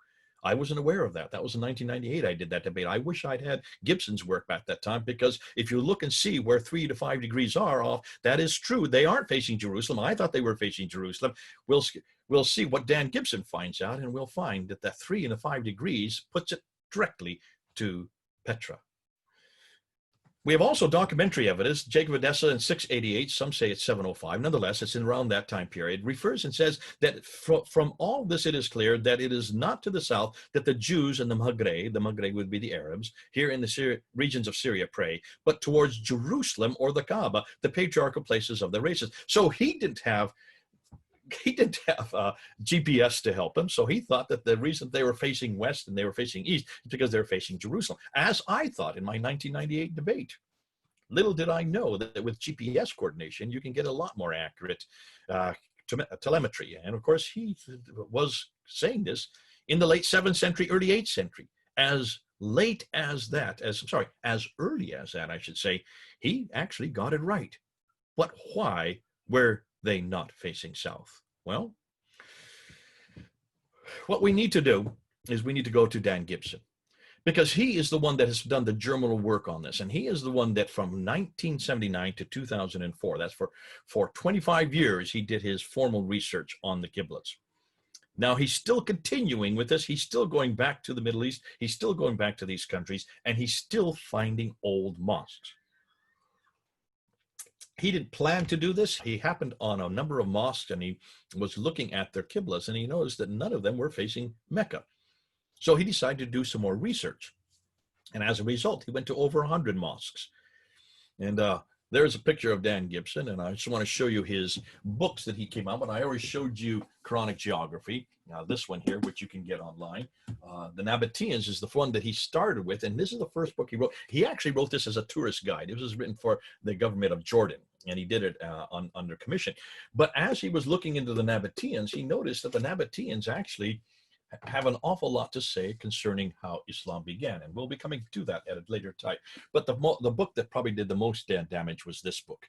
I wasn't aware of that. That was in 1998 I did that debate. I wish I'd had Gibson's work back that time, because if you look and see where 3 to 5 degrees are off, that is true. They aren't facing Jerusalem. I thought they were facing Jerusalem. We'll see what Dan Gibson finds out, and we'll find that that 3 and 5 degrees puts it directly to Petra. We have also documentary evidence. Jacob Edessa in 688, some say it's 705. Nonetheless, it's in around that time period, refers and says that from all this, it is clear that it is not to the south that the Jews and the Maghreb would be the Arabs, here in the regions of Syria pray, but towards Jerusalem or the Kaaba, the patriarchal places of the races. So he didn't have GPS to help him, so he thought that the reason they were facing west and they were facing east is because they were facing Jerusalem, as I thought in my 1998 debate. Little did I know that with GPS coordination, you can get a lot more accurate telemetry. And of course, he was saying this in the late 7th century, early 8th century. As late as that, as early as that, I should say, he actually got it right. But why were they not facing south? Well, what we need to do is we need to go to Dan Gibson, because he is the one that has done the germinal work on this. And he is the one that from 1979 to 2004, that's for 25 years, he did his formal research on the Qiblats. Now, he's still continuing with this. He's still going back to the Middle East. He's still going back to these countries, and he's still finding old mosques. He didn't plan to do this. He happened on a number of mosques, and he was looking at their Qiblas, and he noticed that none of them were facing Mecca. So he decided to do some more research. And as a result, he went to over 100 mosques. And there's a picture of Dan Gibson, and I just want to show you his books that he came out with. I already showed you Quranic Geography. Now, this one here, which you can get online. The Nabateans is the one that he started with, and this is the first book he wrote. He actually wrote this as a tourist guide. It was written for the government of Jordan, and he did it under commission. But as he was looking into the Nabateans, he noticed that the Nabateans actually have an awful lot to say concerning how Islam began, and we'll be coming to that at a later time. But the book that probably did the most damage was this book.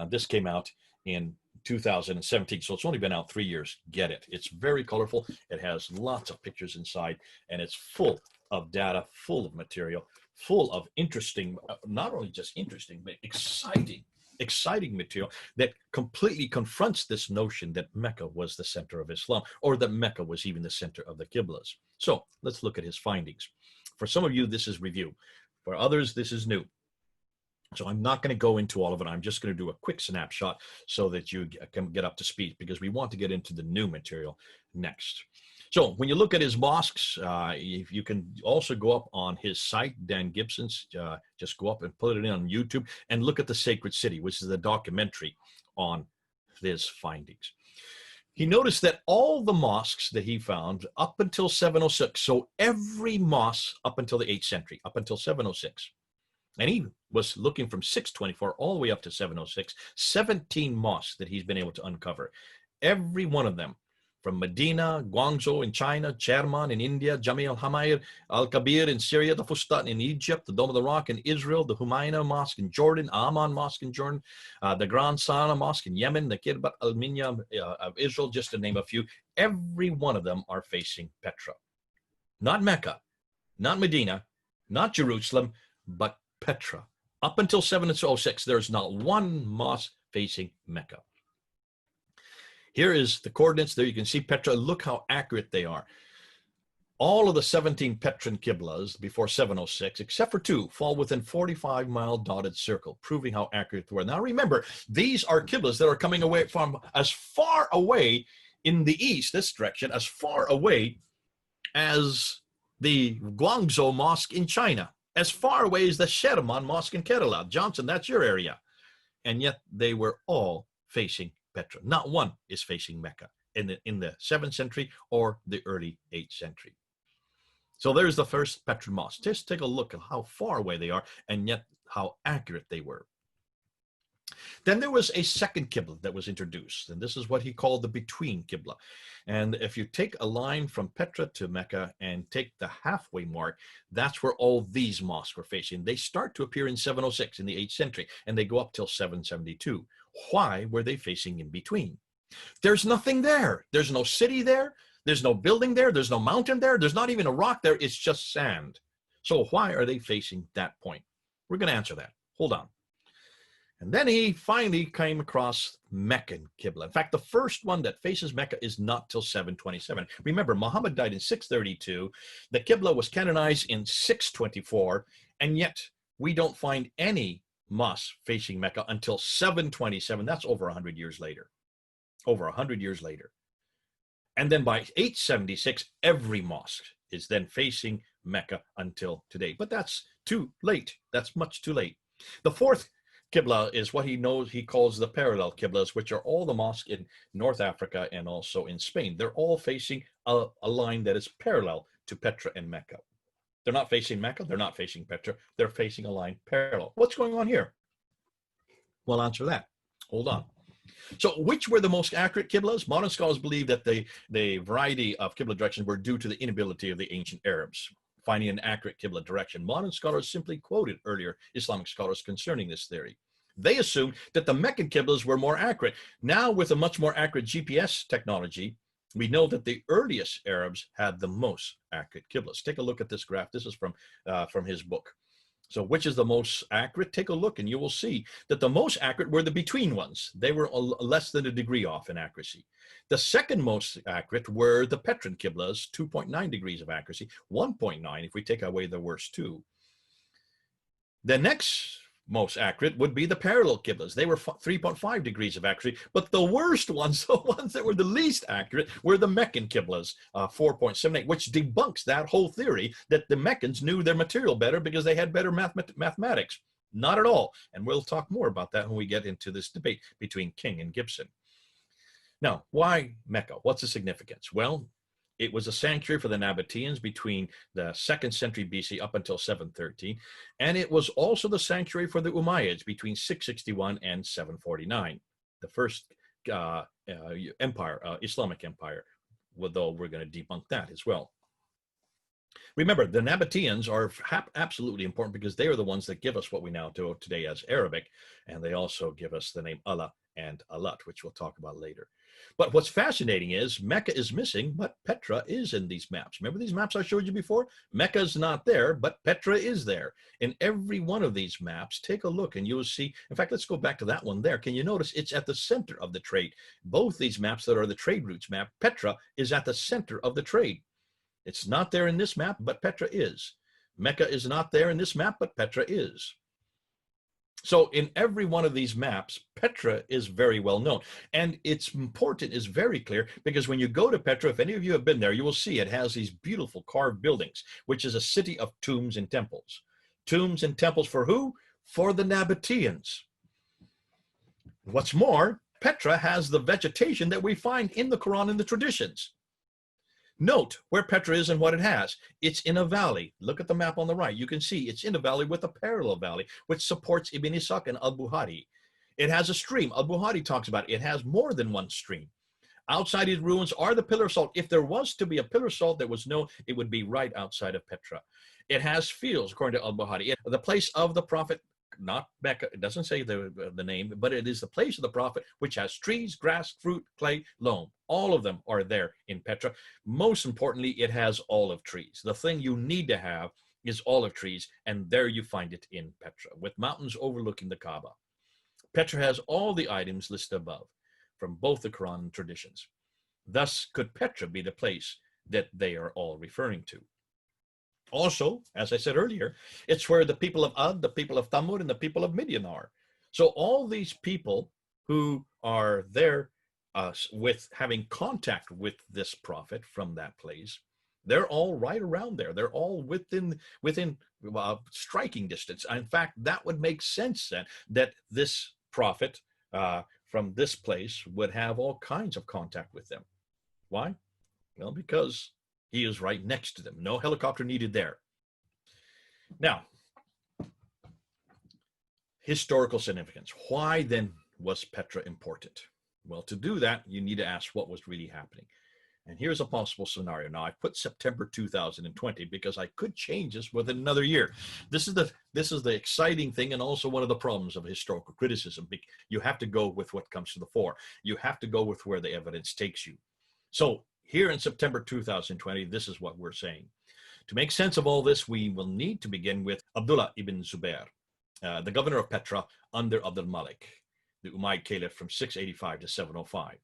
This came out in 2017, so it's only been out 3 years. Get it. It's very colorful. It has lots of pictures inside, and it's full of data, full of material, full of interesting, not only just interesting, but exciting material that completely confronts this notion that Mecca was the center of Islam, or that Mecca was even the center of the Qiblas. So let's look at his findings. For some of you, this is review. For others, this is new. So I'm not going to go into all of it. I'm just going to do a quick snapshot so that you can get up to speed, because we want to get into the new material next. So when you look at his mosques, you can also go up on his site, Dan Gibson's, just go up and put it in on YouTube and look at The Sacred City, which is the documentary on his findings. He noticed that all the mosques that he found up until 706, so every mosque up until the 8th century, up until 706, and he was looking from 624 all the way up to 706, 17 mosques that he's been able to uncover. Every one of them, from Medina, Guangzhou in China, Cherman in India, Jami al-Hamair, Al-Kabir in Syria, the Fustat in Egypt, the Dome of the Rock in Israel, the Humayna Mosque in Jordan, Amman Mosque in Jordan, the Grand Sana Mosque in Yemen, the Kirbat al-Minya of Israel, just to name a few. Every one of them are facing Petra. Not Mecca, not Medina, not Jerusalem, but Petra. Up until 706, there's not one mosque facing Mecca. Here is the coordinates. There you can see Petra. Look how accurate they are. All of the 17 Petran Qiblas before 706, except for 2, fall within 45-mile dotted circle, proving how accurate they were. Now remember, these are Qiblas that are coming away from as far away in the east, this direction, as far away as the Guangzhou Mosque in China, as far away as the Sherman Mosque in Kerala. Johnson, that's your area. And yet they were all facing Petra. Not one is facing Mecca in the 7th century or the early 8th century. So there's the first Petran mosque. Just take a look at how far away they are, and yet how accurate they were. Then there was a second Qibla that was introduced, and this is what he called the between Qibla. And if you take a line from Petra to Mecca and take the halfway mark, that's where all these mosques were facing. They start to appear in 706 in the 8th century, and they go up till 772. Why were they facing in between? There's nothing there. There's no city there. There's no building there. There's no mountain there. There's not even a rock there. It's just sand. So why are they facing that point? We're going to answer that. Hold on. And then he finally came across Meccan Qibla. In fact, the first one that faces Mecca is not till 727. Remember, Muhammad died in 632. The Qibla was canonized in 624, and yet we don't find any mosque facing Mecca until 727. That's over 100 years later. Over 100 years later. And then by 876, every mosque is then facing Mecca until today. But that's too late. That's much too late. The fourth Qibla is what he calls the parallel Qiblas, which are all the mosques in North Africa and also in Spain. They're all facing a line that is parallel to Petra and Mecca. They're not facing Mecca. They're not facing Petra. They're facing a line parallel. What's going on here? We'll answer that. Hold on. So which were the most accurate Qiblas? Modern scholars believe that the variety of Qibla directions were due to the inability of the ancient Arabs finding an accurate Qibla direction. Modern scholars simply quoted earlier Islamic scholars concerning this theory. They assumed that the Meccan Qiblas were more accurate. Now, with a much more accurate GPS technology, we know that the earliest Arabs had the most accurate Qiblas. Take a look at this graph. This is from his book. So which is the most accurate? Take a look and you will see that the most accurate were the between ones. They were less than a degree off in accuracy. The second most accurate were the Petran Qiblas, 2.9 degrees of accuracy, 1.9 if we take away the worst two. The next most accurate would be the parallel Qiblas. They were 3.5 degrees of accuracy, but the worst ones, the ones that were the least accurate, were the Meccan Qiblas, 4.78, which debunks that whole theory that the Meccans knew their material better because they had better mathematics. Not at all. And we'll talk more about that when we get into this debate between King and Gibson. Now, why Mecca? What's the significance? Well, it was a sanctuary for the Nabateans between the 2nd century BC up until 713, and it was also the sanctuary for the Umayyads between 661 and 749, the first empire, Islamic empire, although we're going to debunk that as well. Remember, the Nabateans are absolutely important because they are the ones that give us what we now know today as Arabic, and they also give us the name Allah and Alat, which we'll talk about later. But what's fascinating is Mecca is missing, but Petra is in these maps. Remember these maps I showed you before? Mecca is not there, but Petra is there. In every one of these maps, take a look and you will see, in fact, let's go back to that one there. Can you notice it's at the center of the trade? Both these maps that are the trade routes map, Petra is at the center of the trade. It's not there in this map, but Petra is. Mecca is not there in this map, but Petra is. So in every one of these maps, Petra is very well known. And it's important, is very clear, because when you go to Petra, if any of you have been there, you will see it has these beautiful carved buildings, which is a city of tombs and temples. Tombs and temples for who? For the Nabateans. What's more, Petra has the vegetation that we find in the Quran and the traditions. Note where Petra is and what it has. It's in a valley. Look at the map on the right. You can see it's in a valley with a parallel valley, which supports Ibn Ishaq and Al-Buhari. It has a stream. Al-Buhari talks about it. It has more than one stream. Outside these ruins are the Pillar of Salt. If there was to be a Pillar of Salt that was known, it would be right outside of Petra. It has fields, according to Al-Buhari. The place of the Prophet, not Mecca, it doesn't say the name, but it is the place of the Prophet, which has trees, grass, fruit, clay, loam. All of them are there in Petra. Most importantly, it has olive trees. The thing you need to have is olive trees, and there you find it in Petra, with mountains overlooking the Kaaba. Petra has all the items listed above from both the Quran and traditions. Thus, could Petra be the place that they are all referring to? Also, as I said earlier, it's where the people of Ad, the people of Thamud, and the people of Midian are. So all these people who are there with having contact with this prophet from that place, they're all right around there. They're all within striking distance. In fact, that would make sense then that this prophet from this place would have all kinds of contact with them. Why? Well, because he is right next to them. No helicopter needed there. Now, historical significance. Why then was Petra important? Well, to do that, you need to ask what was really happening. And here's a possible scenario. Now, I put September 2020 because I could change this within another year. This is the exciting thing, and also one of the problems of historical criticism. You have to go with what comes to the fore. You have to go with where the evidence takes you. So here in September 2020, this is what we're saying. To make sense of all this, we will need to begin with Abdullah ibn Zubair, the governor of Petra under Abd al-Malik, the Umayyad Caliph from 685 to 705.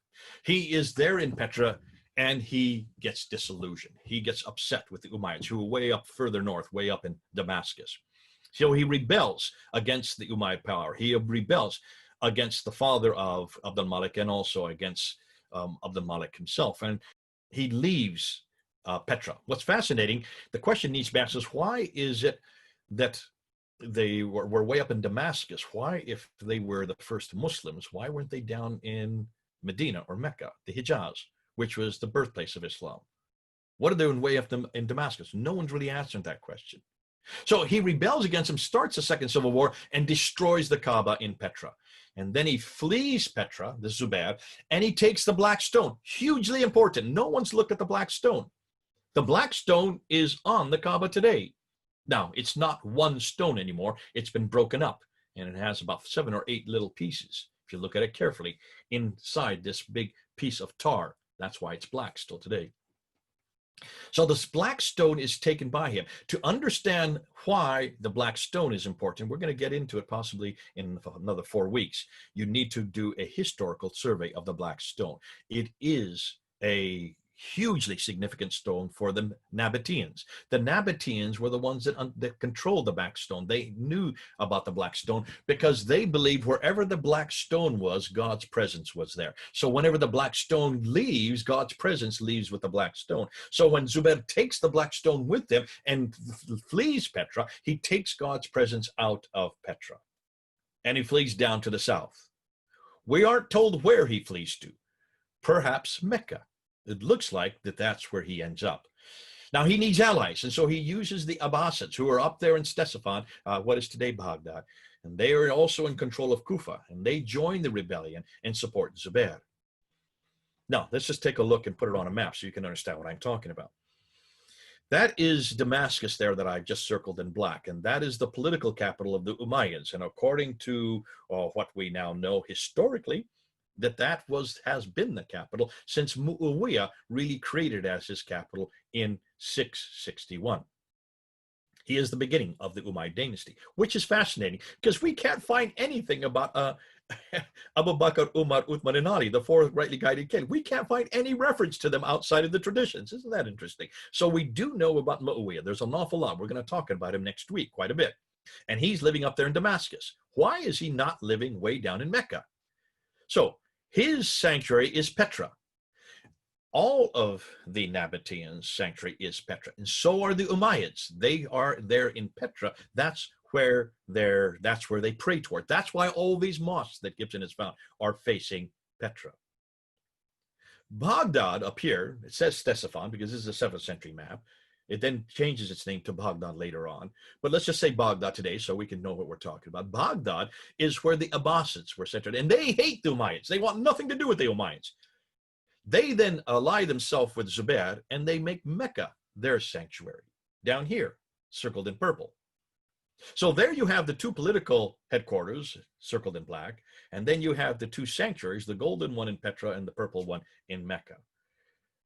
He is there in Petra, and he gets disillusioned. He gets upset with the Umayyads, who are way up further north, way up in Damascus. So he rebels against the Umayyad power. He rebels against the father of Abd al-Malik and also against Abd al-Malik himself. And he leaves Petra. What's fascinating, the question needs to be asked is, why is it that they were way up in Damascus? Why, if they were the first Muslims, why weren't they down in Medina or Mecca, the Hijaz, which was the birthplace of Islam? What are they doing way up in Damascus? No one's really answered that question. So he rebels against him, starts the Second Civil War, and destroys the Kaaba in Petra. And then he flees Petra, the Zubair, and he takes the Black Stone. Hugely important. No one's looked at the Black Stone. The Black Stone is on the Kaaba today. Now, it's not one stone anymore. It's been broken up, and it has about 7 or 8 little pieces. If you look at it carefully, inside this big piece of tar, that's why it's black still today. So this black stone is taken by him. To understand why the black stone is important, we're going to get into it possibly in another 4 weeks. You need to do a historical survey of the black stone. It is a hugely significant stone for the Nabateans. The Nabateans were the ones that controlled the black stone. They knew about the black stone because they believed wherever the black stone was, God's presence was there. So whenever the black stone leaves, God's presence leaves with the black stone. So when Zubair takes the black stone with him and flees Petra, he takes God's presence out of Petra. And he flees down to the south. We aren't told where he flees to. Perhaps Mecca. It looks like that's where he ends up. Now, he needs allies, and so he uses the Abbasids, who are up there in Ctesiphon, what is today Baghdad, and they are also in control of Kufa, and they join the rebellion and support Zubair. Now, let's just take a look and put it on a map so you can understand what I'm talking about. That is Damascus there that I've just circled in black, and that is the political capital of the Umayyads, and according to what we now know historically, that has been the capital since Muawiyah really created as his capital in 661. He is the beginning of the Umayyad dynasty, which is fascinating because we can't find anything about Abu Bakr, Umar, Uthman, and Ali, the 4 rightly guided kings. We can't find any reference to them outside of the traditions. Isn't that interesting? So we do know about Muawiyah. There's an awful lot. We're going to talk about him next week quite a bit. And he's living up there in Damascus. Why is he not living way down in Mecca? So his sanctuary is Petra. All of the Nabateans' sanctuary is Petra, and so are the Umayyads. They are there in Petra. That's where they pray toward. That's why all these mosques that Gibson has found are facing Petra. Baghdad up here, it says Ctesiphon because this is a 7th century map. It then changes its name to Baghdad later on. But let's just say Baghdad today so we can know what we're talking about. Baghdad is where the Abbasids were centered, and they hate the Umayyads. They want nothing to do with the Umayyads. They then ally themselves with Zubair, and they make Mecca their sanctuary, down here, circled in purple. So there you have the 2 political headquarters, circled in black, and then you have the 2 sanctuaries, the golden one in Petra and the purple one in Mecca.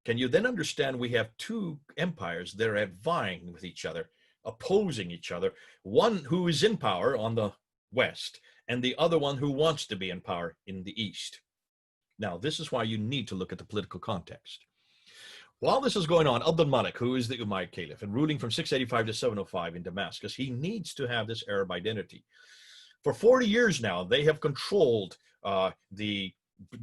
Can you then understand we have 2 empires that are vying with each other, opposing each other, one who is in power on the west and the other one who wants to be in power in the east. Now, this is why you need to look at the political context. While this is going on, Abd al-Malik, who is the Umayyad Caliph and ruling from 685 to 705 in Damascus, he needs to have this Arab identity. For 40 years now, they have controlled the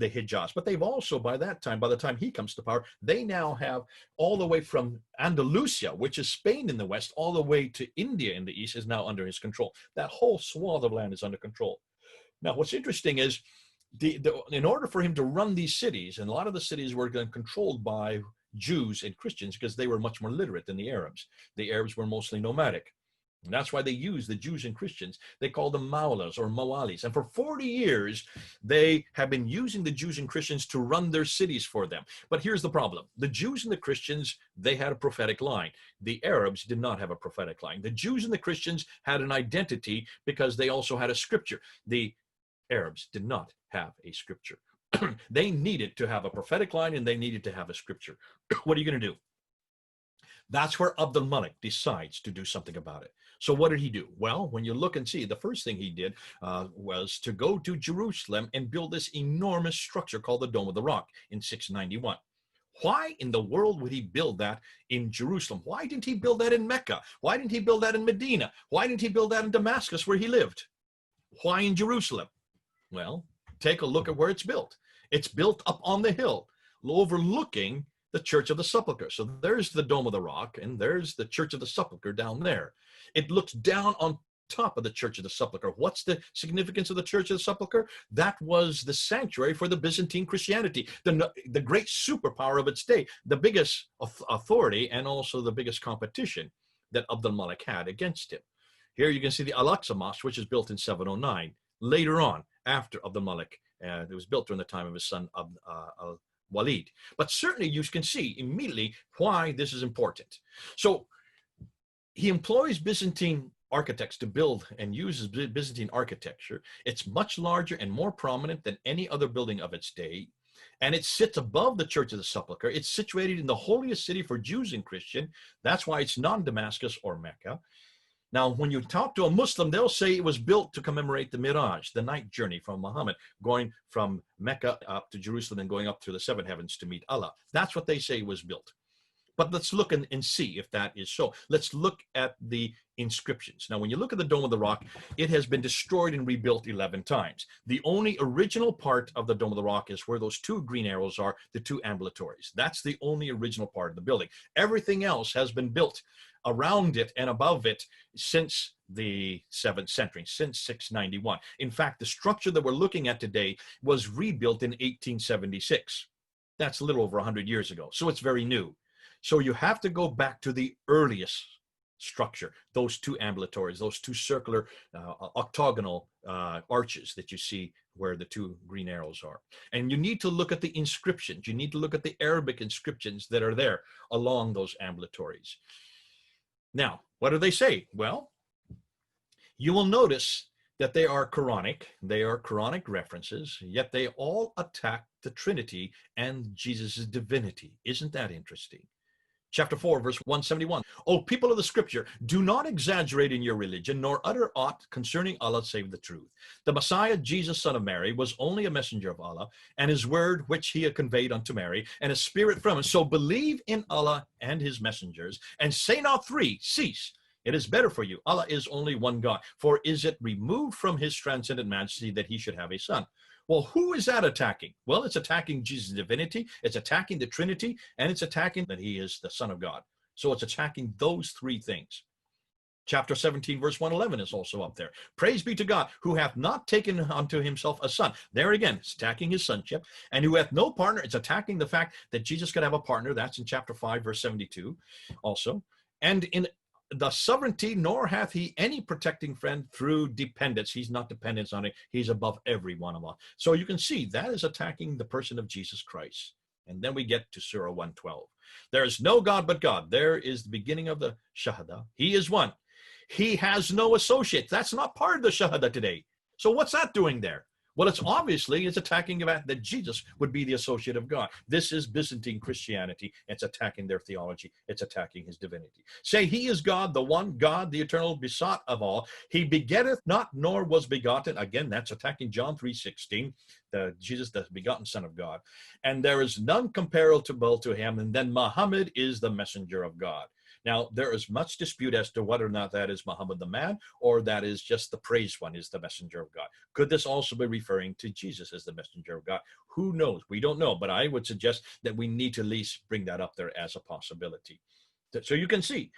Hijaz, but they've also, by the time he comes to power, they now have all the way from Andalusia, which is Spain in the west, all the way to India in the east is now under his control. That whole swath of land is under control. Now, what's interesting is in order for him to run these cities, and a lot of the cities were controlled by Jews and Christians because they were much more literate than the Arabs. The Arabs were mostly nomadic. And that's why they use the Jews and Christians. They call them Maulas or Mawalis. And for 40 years, they have been using the Jews and Christians to run their cities for them. But here's the problem. The Jews and the Christians, they had a prophetic line. The Arabs did not have a prophetic line. The Jews and the Christians had an identity because they also had a scripture. The Arabs did not have a scripture. They needed to have a prophetic line and they needed to have a scripture. What are you going to do? That's where Abd al-Malik decides to do something about it. So what did he do? Well, when you look and see, the first thing he did was to go to Jerusalem and build this enormous structure called the Dome of the Rock in 691. Why in the world would he build that in Jerusalem? Why didn't he build that in Mecca? Why didn't he build that in Medina? Why didn't he build that in Damascus where he lived? Why in Jerusalem? Well, take a look at where it's built. It's built up on the hill, overlooking the Church of the Sepulchre. So there's the Dome of the Rock, and there's the Church of the Sepulchre down there. It looks down on top of the Church of the Sepulchre. What's the significance of the Church of the Sepulchre? That was the sanctuary for the Byzantine Christianity, the great superpower of its day, the biggest authority and also the biggest competition that Abdul Malik had against him. Here you can see the Al-Aqsa Mosque, which is built in 709, later on, after Abdul Malik. It was built during the time of his son, Walid. But certainly you can see immediately why this is important. So he employs Byzantine architects to build and uses Byzantine architecture. It's much larger and more prominent than any other building of its day. And it sits above the Church of the Sepulchre. It's situated in the holiest city for Jews and Christian. That's why it's non-Damascus or Mecca. Now, when you talk to a Muslim, they'll say it was built to commemorate the Miraj, the night journey from Muhammad, going from Mecca up to Jerusalem and going up through the seven heavens to meet Allah. That's what they say was built. But let's look and see if that is so. Let's look at the inscriptions. Now, when you look at the Dome of the Rock, it has been destroyed and rebuilt 11 times. The only original part of the Dome of the Rock is where those two green arrows are, the two ambulatories. That's the only original part of the building. Everything else has been built around it and above it since the 7th century, since 691. In fact, the structure that we're looking at today was rebuilt in 1876. That's a little over 100 years ago. So it's very new. So you have to go back to the earliest structure, those two ambulatories, those two circular octagonal arches that you see where the two green arrows are. And you need to look at the inscriptions. You need to look at the Arabic inscriptions that are there along those ambulatories. Now, what do they say? Well, you will notice that they are Quranic references, yet they all attack the Trinity and Jesus' divinity. Isn't that interesting? Chapter 4, verse 171. O people of the scripture, do not exaggerate in your religion, nor utter aught concerning Allah save the truth. The Messiah, Jesus, son of Mary, was only a messenger of Allah, and his word which he had conveyed unto Mary, and a spirit from him. So believe in Allah and his messengers, and say not three, cease. It is better for you. Allah is only one God. For is it removed from his transcendent majesty that he should have a son? Well, who is that attacking? Well, it's attacking Jesus' divinity, it's attacking the Trinity, and it's attacking that he is the Son of God. So it's attacking those three things. Chapter 17, verse 111 is also up there. Praise be to God, who hath not taken unto himself a son. There again, it's attacking his sonship. And who hath no partner. It's attacking the fact that Jesus could have a partner. That's in chapter 5, verse 72 also. And in the sovereignty, nor hath he any protecting friend through dependence. He's not dependent on it. He's above every one of us. So you can see that is attacking the person of Jesus Christ. And then we get to Surah 112. There is no God but God. There is the beginning of the Shahada. He is one. He has no associate. That's not part of the Shahada today. So what's that doing there? Well, it's attacking the fact that Jesus would be the associate of God. This is Byzantine Christianity. It's attacking their theology. It's attacking his divinity. Say he is God, the one God, the eternal, besought of all. He begetteth not, nor was begotten. Again, that's attacking John 3:16, Jesus, the begotten Son of God. And there is none comparable to him. And then Muhammad is the messenger of God. Now, there is much dispute as to whether or not that is Muhammad the man, or that is just the praised one is the messenger of God. Could this also be referring to Jesus as the messenger of God? Who knows? We don't know, but I would suggest that we need to at least bring that up there as a possibility. So you can see,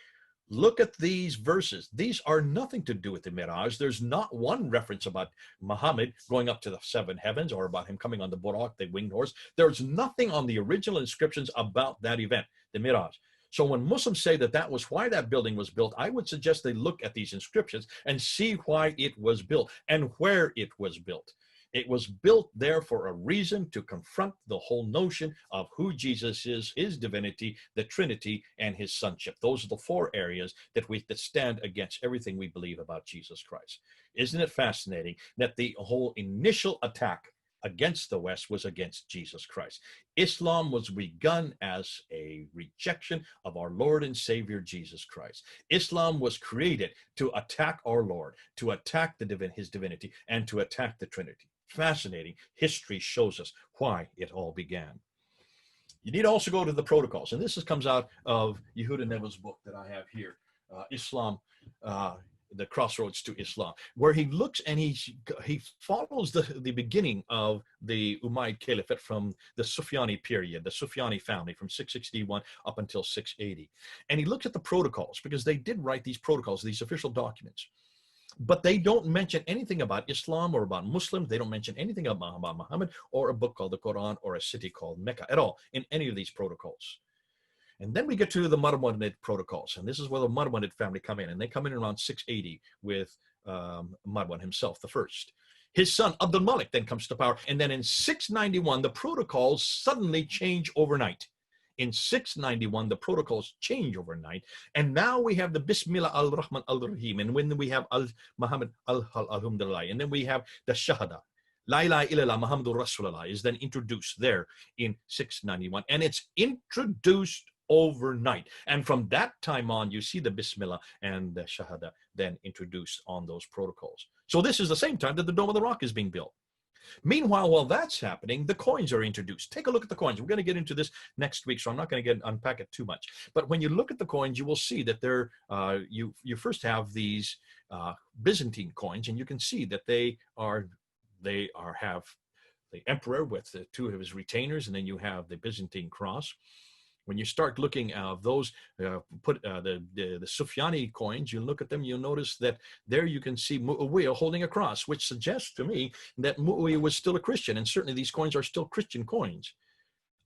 look at these verses. These are nothing to do with the Miraj. There's not one reference about Muhammad going up to the seven heavens or about him coming on the Buraq, the winged horse. There's nothing on the original inscriptions about that event, the Miraj. So when Muslims say that that was why that building was built, I would suggest they look at these inscriptions and see why it was built and where it was built. It was built there for a reason, to confront the whole notion of who Jesus is, his divinity, the Trinity, and his sonship. Those are the four areas that stand against everything we believe about Jesus Christ. Isn't it fascinating that the whole initial attack against the West was against Jesus Christ? Islam was begun as a rejection of our Lord and Savior Jesus Christ. Islam was created to attack our Lord, to attack his divinity, and to attack the Trinity. Fascinating. History shows us why it all began. You need to also go to the protocols, and this comes out of Yehuda Nevo's book that I have here, Islam, the Crossroads to Islam, where he looks and he follows the beginning of the Umayyad Caliphate from the Sufyani period, the Sufyani family from 661 up until 680. And he looks at the protocols, because they did write these protocols, these official documents. But they don't mention anything about Islam or about Muslims. They don't mention anything about Muhammad or a book called the Quran or a city called Mecca at all in any of these protocols. And then we get to the Marwanid protocols. And this is where the Marwanid family come in. And they come in around 680 with Marwan himself, the first. His son, Abdul Malik, then comes to power. And then in 691, the protocols suddenly change overnight. In 691, the protocols change overnight. And now we have the Bismillah al-Rahman al-Rahim. And when we have al-Muhammad al-Alhamdulillah. And then we have the Shahada. La ilaha illallah Muhammadur Rasulullah is then introduced there in 691. And it's introduced overnight. And from that time on, you see the Bismillah and the Shahada then introduced on those protocols. So this is the same time that the Dome of the Rock is being built. Meanwhile, while that's happening, the coins are introduced. Take a look at the coins. We're going to get into this next week, so I'm not going to unpack it too much. But when you look at the coins, you will see that you first have these Byzantine coins, and you can see that they have the emperor with the two of his retainers, and then you have the Byzantine cross. When you start looking at those, the Sufyani coins, you look at them, you'll notice that there you can see Muawiyah holding a cross, which suggests to me that Muawiyah was still a Christian, and certainly these coins are still Christian coins.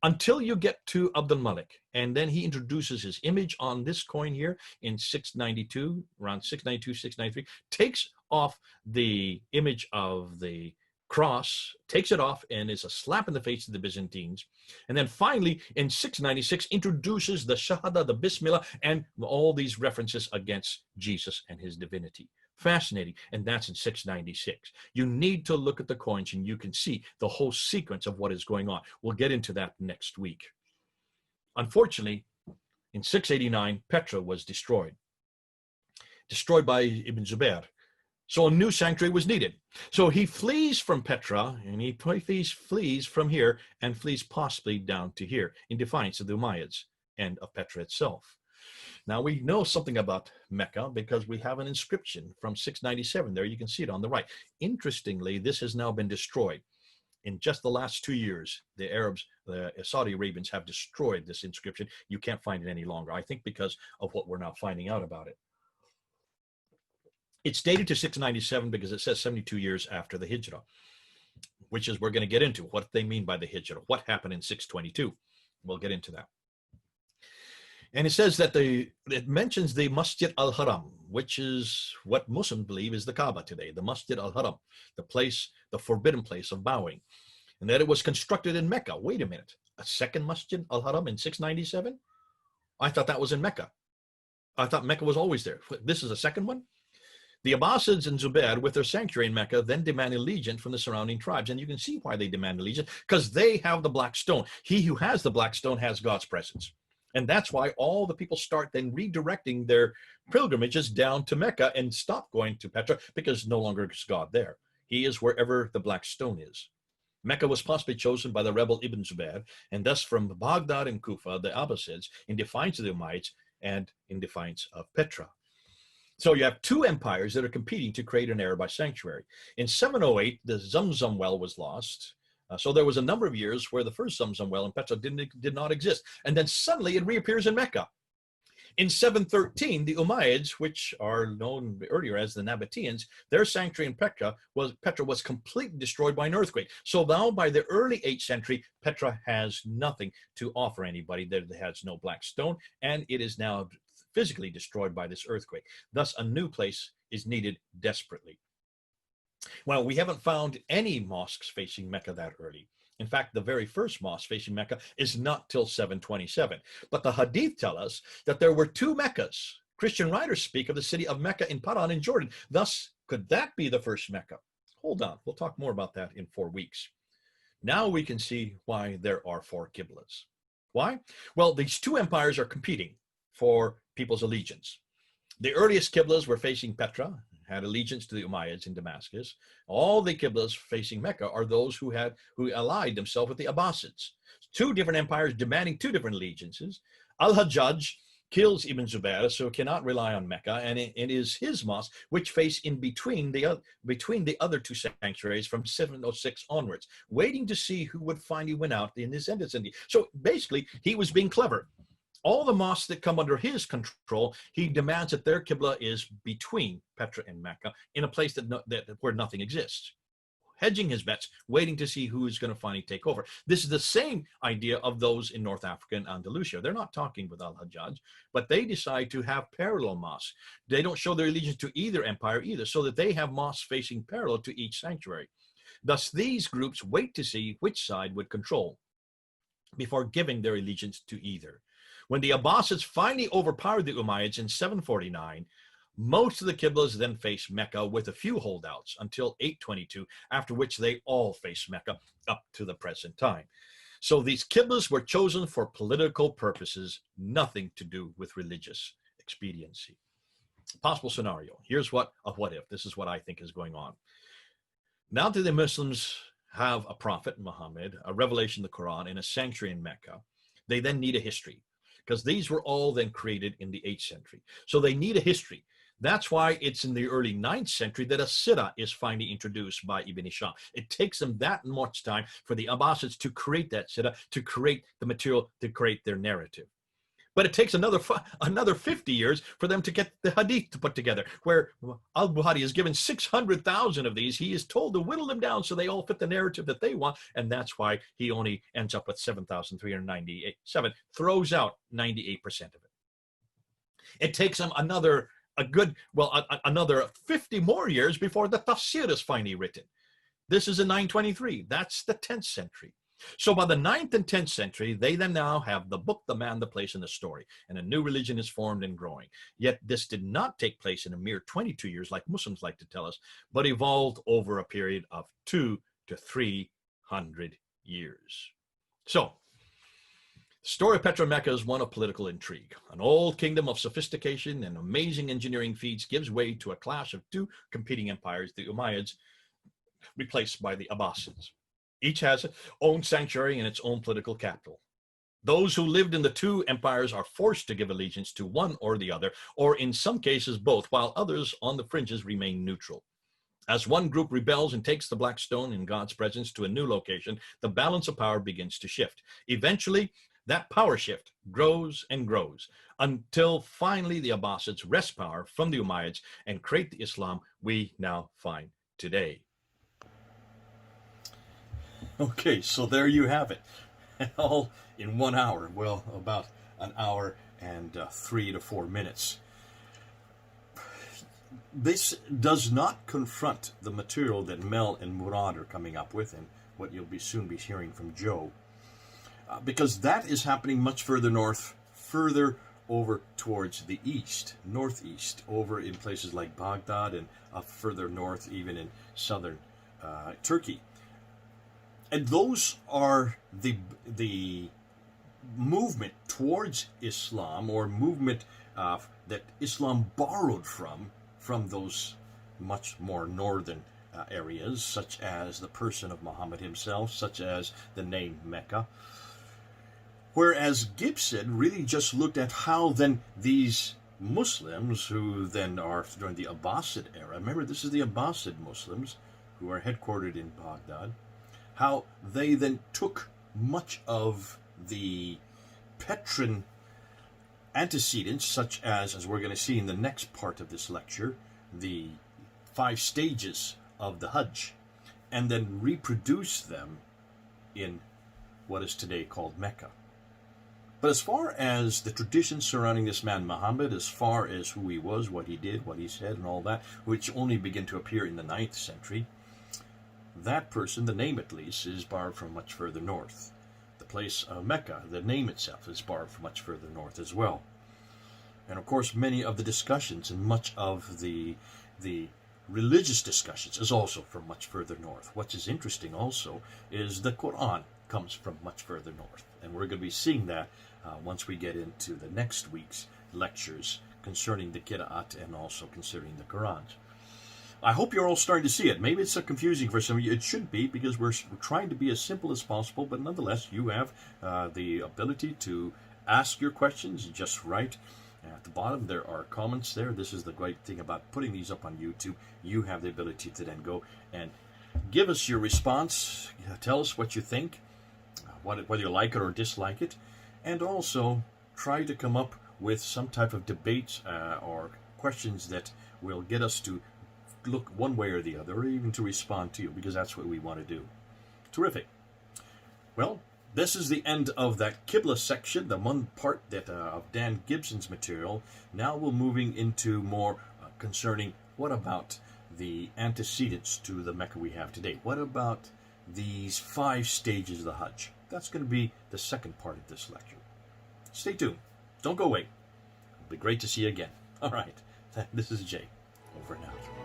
Until you get to Abdul Malik, and then he introduces his image on this coin here in 692, around 692, 693, takes off the image of the cross, takes it off, and is a slap in the face to the Byzantines. And then finally, in 696, introduces the Shahada, the Bismillah, and all these references against Jesus and his divinity. Fascinating. And that's in 696. You need to look at the coins, and you can see the whole sequence of what is going on. We'll get into that next week. Unfortunately, in 689, Petra was destroyed by Ibn Zubair. So a new sanctuary was needed. So he flees from Petra, and he flees from here and flees possibly down to here in defiance of the Umayyads and of Petra itself. Now we know something about Mecca because we have an inscription from 697 there. You can see it on the right. Interestingly, this has now been destroyed. In just the last 2 years, the Arabs, the Saudi Arabians have destroyed this inscription. You can't find it any longer, I think because of what we're now finding out about it. It's dated to 697 because it says 72 years after the Hijrah, which is we're going to get into what they mean by the Hijrah, what happened in 622. We'll get into that. And it says that it mentions the Masjid al-Haram, which is what Muslims believe is the Kaaba today, the Masjid al-Haram, the place, the forbidden place of bowing, and that it was constructed in Mecca. Wait a minute, a second Masjid al-Haram in 697? I thought that was in Mecca. I thought Mecca was always there. This is a second one? The Abbasids and Zubair, with their sanctuary in Mecca, then demand allegiance from the surrounding tribes. And you can see why they demand allegiance, because they have the black stone. He who has the black stone has God's presence. And that's why all the people start then redirecting their pilgrimages down to Mecca and stop going to Petra, because no longer is God there. He is wherever the black stone is. Mecca was possibly chosen by the rebel Ibn Zubair, and thus from Baghdad and Kufa, the Abbasids, in defiance of the Umayyads and in defiance of Petra. So you have two empires that are competing to create an Arabite sanctuary. In 708, the Zamzam well was lost. So there was a number of years where the first Zamzam well in Petra did not exist. And then suddenly it reappears in Mecca. In 713, the Umayyads, which are known earlier as the Nabateans, their sanctuary in Petra was completely destroyed by an earthquake. So now by the early 8th century, Petra has nothing to offer anybody. There has no black stone, and it is now physically destroyed by this earthquake. Thus, a new place is needed desperately. Well, we haven't found any mosques facing Mecca that early. In fact, the very first mosque facing Mecca is not till 727. But the Hadith tell us that there were two Meccas. Christian writers speak of the city of Mecca in Paran in Jordan. Thus, could that be the first Mecca? Hold on, we'll talk more about that in 4 weeks. Now we can see why there are 4 Qiblas. Why? Well, these two empires are competing for people's allegiance. The earliest Qiblas were facing Petra, had allegiance to the Umayyads in Damascus. All the Qiblas facing Mecca are those who allied themselves with the Abbasids. Two different empires demanding two different allegiances. Al-Hajjaj kills Ibn Zubair, so cannot rely on Mecca, and it is his mosque which face in between the other two sanctuaries from 706 onwards, waiting to see who would finally win out in this ascendancy. So basically, he was being clever. All the mosques that come under his control, he demands that their Qibla is between Petra and Mecca, in a place where nothing exists. hedging his bets, waiting to see who is going to finally take over. This is the same idea of those in North Africa and Andalusia. They're not talking with Al-Hajjaj, but they decide to have parallel mosques. They don't show their allegiance to either empire either, so that they have mosques facing parallel to each sanctuary. Thus, these groups wait to see which side would control before giving their allegiance to either. When the Abbasids finally overpowered the Umayyads in 749, most of the Qiblas then faced Mecca with a few holdouts until 822, after which they all faced Mecca up to the present time. So these Qiblas were chosen for political purposes, nothing to do with religious expediency. Possible scenario. Here's what if. This is what I think is going on. Now that the Muslims have a prophet, Muhammad, a revelation, the Quran, and a sanctuary in Mecca, they then need a history, because these were all then created in the 8th century. So they need a history. That's why it's in the early 9th century that a Sirah is finally introduced by Ibn Hisham. It takes them that much time for the Abbasids to create that Sirah, to create the material, to create their narrative. But it takes another 50 years for them to get the hadith to put together, where al-Bukhari is given 600,000 of these. He is told to whittle them down so they all fit the narrative that they want, and that's why he only ends up with 7,397, throws out 98% of it. It takes him another 50 more years before the tafsir is finally written. This is in 923. That's the 10th century. So by the 9th and 10th century, they then now have the book, the man, the place, and the story, and a new religion is formed and growing. Yet this did not take place in a mere 22 years, like Muslims like to tell us, but evolved over a period of 200 to 300 years. So, the story of Petra and Mecca is one of political intrigue. An old kingdom of sophistication and amazing engineering feats gives way to a clash of two competing empires, the Umayyads, replaced by the Abbasids. Each has its own sanctuary and its own political capital. Those who lived in the two empires are forced to give allegiance to one or the other, or in some cases both, while others on the fringes remain neutral. As one group rebels and takes the black stone in God's presence to a new location, the balance of power begins to shift. Eventually, that power shift grows and grows until finally the Abbasids wrest power from the Umayyads and create the Islam we now find today. Okay, so there you have it. All in 1 hour. Well, about an hour and 3 to 4 minutes. This does not confront the material that Mel and Murad are coming up with, and what you'll soon be hearing from Joe. Because that is happening much further north, further over towards the east, northeast, over in places like Baghdad, and up further north, even in southern Turkey. And those are the movement towards Islam, or movement that Islam borrowed from those much more northern areas, such as the person of Muhammad himself, such as the name Mecca. Whereas Gibson really just looked at how then these Muslims, who then are during the Abbasid era, remember this is the Abbasid Muslims who are headquartered in Baghdad, how they then took much of the Petran antecedents, such as we're going to see in the next part of this lecture, the 5 stages of the Hajj, and then reproduced them in what is today called Mecca. But as far as the traditions surrounding this man Muhammad, as far as who he was, what he did, what he said, and all that, which only began to appear in the 9th century, that person, the name at least, is borrowed from much further north. The place of Mecca, the name itself, is borrowed from much further north as well. And of course, many of the discussions and much of the religious discussions is also from much further north. What is interesting also is the Quran comes from much further north. And we're going to be seeing that once we get into the next week's lectures concerning the Qira'at and also concerning the Quran. I hope you're all starting to see it. Maybe it's confusing for some of you. It should be, because we're trying to be as simple as possible, but nonetheless, you have the ability to ask your questions just right. At the bottom, there are comments there. This is the great thing about putting these up on YouTube. You have the ability to then go and give us your response. Tell us what you think, whether you like it or dislike it, and also try to come up with some type of debate or questions that will get us to look one way or the other, or even to respond to you, because that's what we want to do. Terrific. Well, this is the end of that Qibla section, the one part that of Dan Gibson's material. Now we're moving into more concerning what about the antecedents to the Mecca we have today. What about these 5 stages of the Hajj? That's going to be the second part of this lecture. Stay tuned. Don't go away. It'll be great to see you again. All right. This is Jay. Over and out.